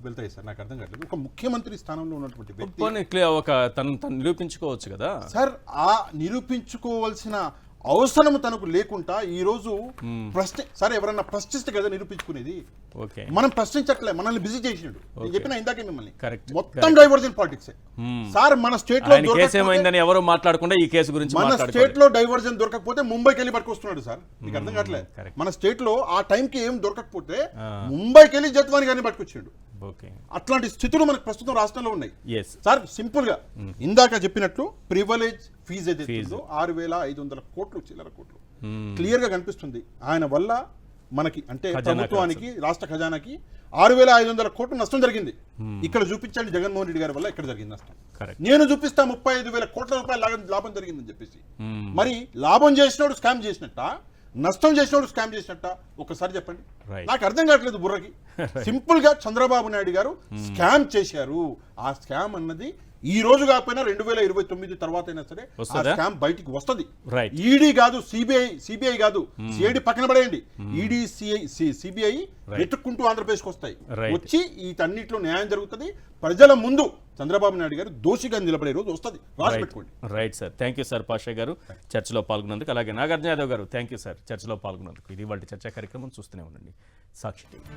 Speaker 3: వెళ్తాయి సార్? నాకు అర్థం కావట్లేదు. ఒక ముఖ్యమంత్రి స్థానంలో ఉన్నటువంటి వ్యక్తి
Speaker 1: తను నిరూపించుకోవచ్చు కదా
Speaker 3: సార్. ఆ నిరూపించుకోవాల్సిన అవసరం తనకు లేకుండా ఈ రోజు సరే ఎవరన్నా ప్రశ్నిస్తే కదా నిరూపించుకునేది. మనం ప్రశ్నించట్లే, మనల్ని బిజీ చేసినాడు. నేను చెప్పిన ఇందాకే మిమ్మల్ని, మొత్తం డైవర్జన్ పాలిటిక్స్ సార్. మన స్టేట్ లో
Speaker 1: ఎవరు మాట్లాడకుండా ఈ కేసు గురించి
Speaker 3: మన స్టేట్ లో డైవర్జన్ దొరకకపోతే ముంబైకి వెళ్ళి పట్టుకొస్తున్నాడు సార్. మీకు అర్థం కావట్లే. మన స్టేట్ లో ఆ టైంకి ఏం దొరకకపోతే ముంబైకి వెళ్ళి జత్వాని గారిని పట్టుకొచ్చాడు. అట్లాంటి స్థితులు మనకు ప్రస్తుతం రాష్ట్రంలో ఉన్నాయి సార్. సింపుల్ గా ఇందాక చెప్పినట్లు ప్రివిలేజ్ ఫీజు ఏదైతే 6,500 కోట్లు చిల్లర కోట్లు క్లియర్ గా కనిపిస్తుంది. ఆయన వల్ల మనకి అంటే ప్రభుత్వానికి, రాష్ట్ర ఖజానాకి 6,500 కోట్లు నష్టం జరిగింది. ఇక్కడ చూపించండి జగన్మోహన్ రెడ్డి గారి వల్ల ఎక్కడ జరిగింది నష్టం. నేను చూపిస్తా 35,000 కోట్ల రూపాయల లాభం జరిగిందని చెప్పేసి. మరి లాభం చేసినోడు స్కామ్ చేసినట్ట, నష్టం చేసినోడు స్కామ్ చేసినట్ట? ఒకసారి చెప్పండి.
Speaker 1: Right.
Speaker 3: నాకు అర్థం కావట్లేదు బుర్రకి. సింపుల్ గా చంద్రబాబు నాయుడు గారు స్కామ్ చేశారు. ఆ స్కామ్ అన్నది ఈ రోజు కాకపోయినా 2029 తర్వాత అయినా సరే ఆ
Speaker 1: వస్తుందా?
Speaker 3: స్కామ్ బయటికి వస్తది.
Speaker 1: Right.
Speaker 3: ఈడీ కాదు, సిబిఐ కాదు, సిఐడి పక్కన పడేయండి, ఈడీ సిబిఐ వెతుక్కుంటూ ఆంధ్రప్రదేశ్కి వస్తాయి.
Speaker 1: Right.
Speaker 3: వచ్చి వీటన్నిటిలో న్యాయం జరుగుతుంది. ప్రజల ముందు చంద్రబాబు నాయుడు గారు దోషిగా నిలబడే రోజు వస్తుంది. రాసి పెట్టుకోండి.
Speaker 1: Right sir, thank you sir Pasha గారు చర్చలో పాల్గొన్నందుకు. అలాగే నాగార్జున యాదవ్ గారు థ్యాంక్ యూ సార్ చర్చలో పాల్గొన్నందుకు. ఇది వాళ్ళ చర్చా కార్యక్రమం చూస్తూనే ఉండండి సాక్షి టీవీ.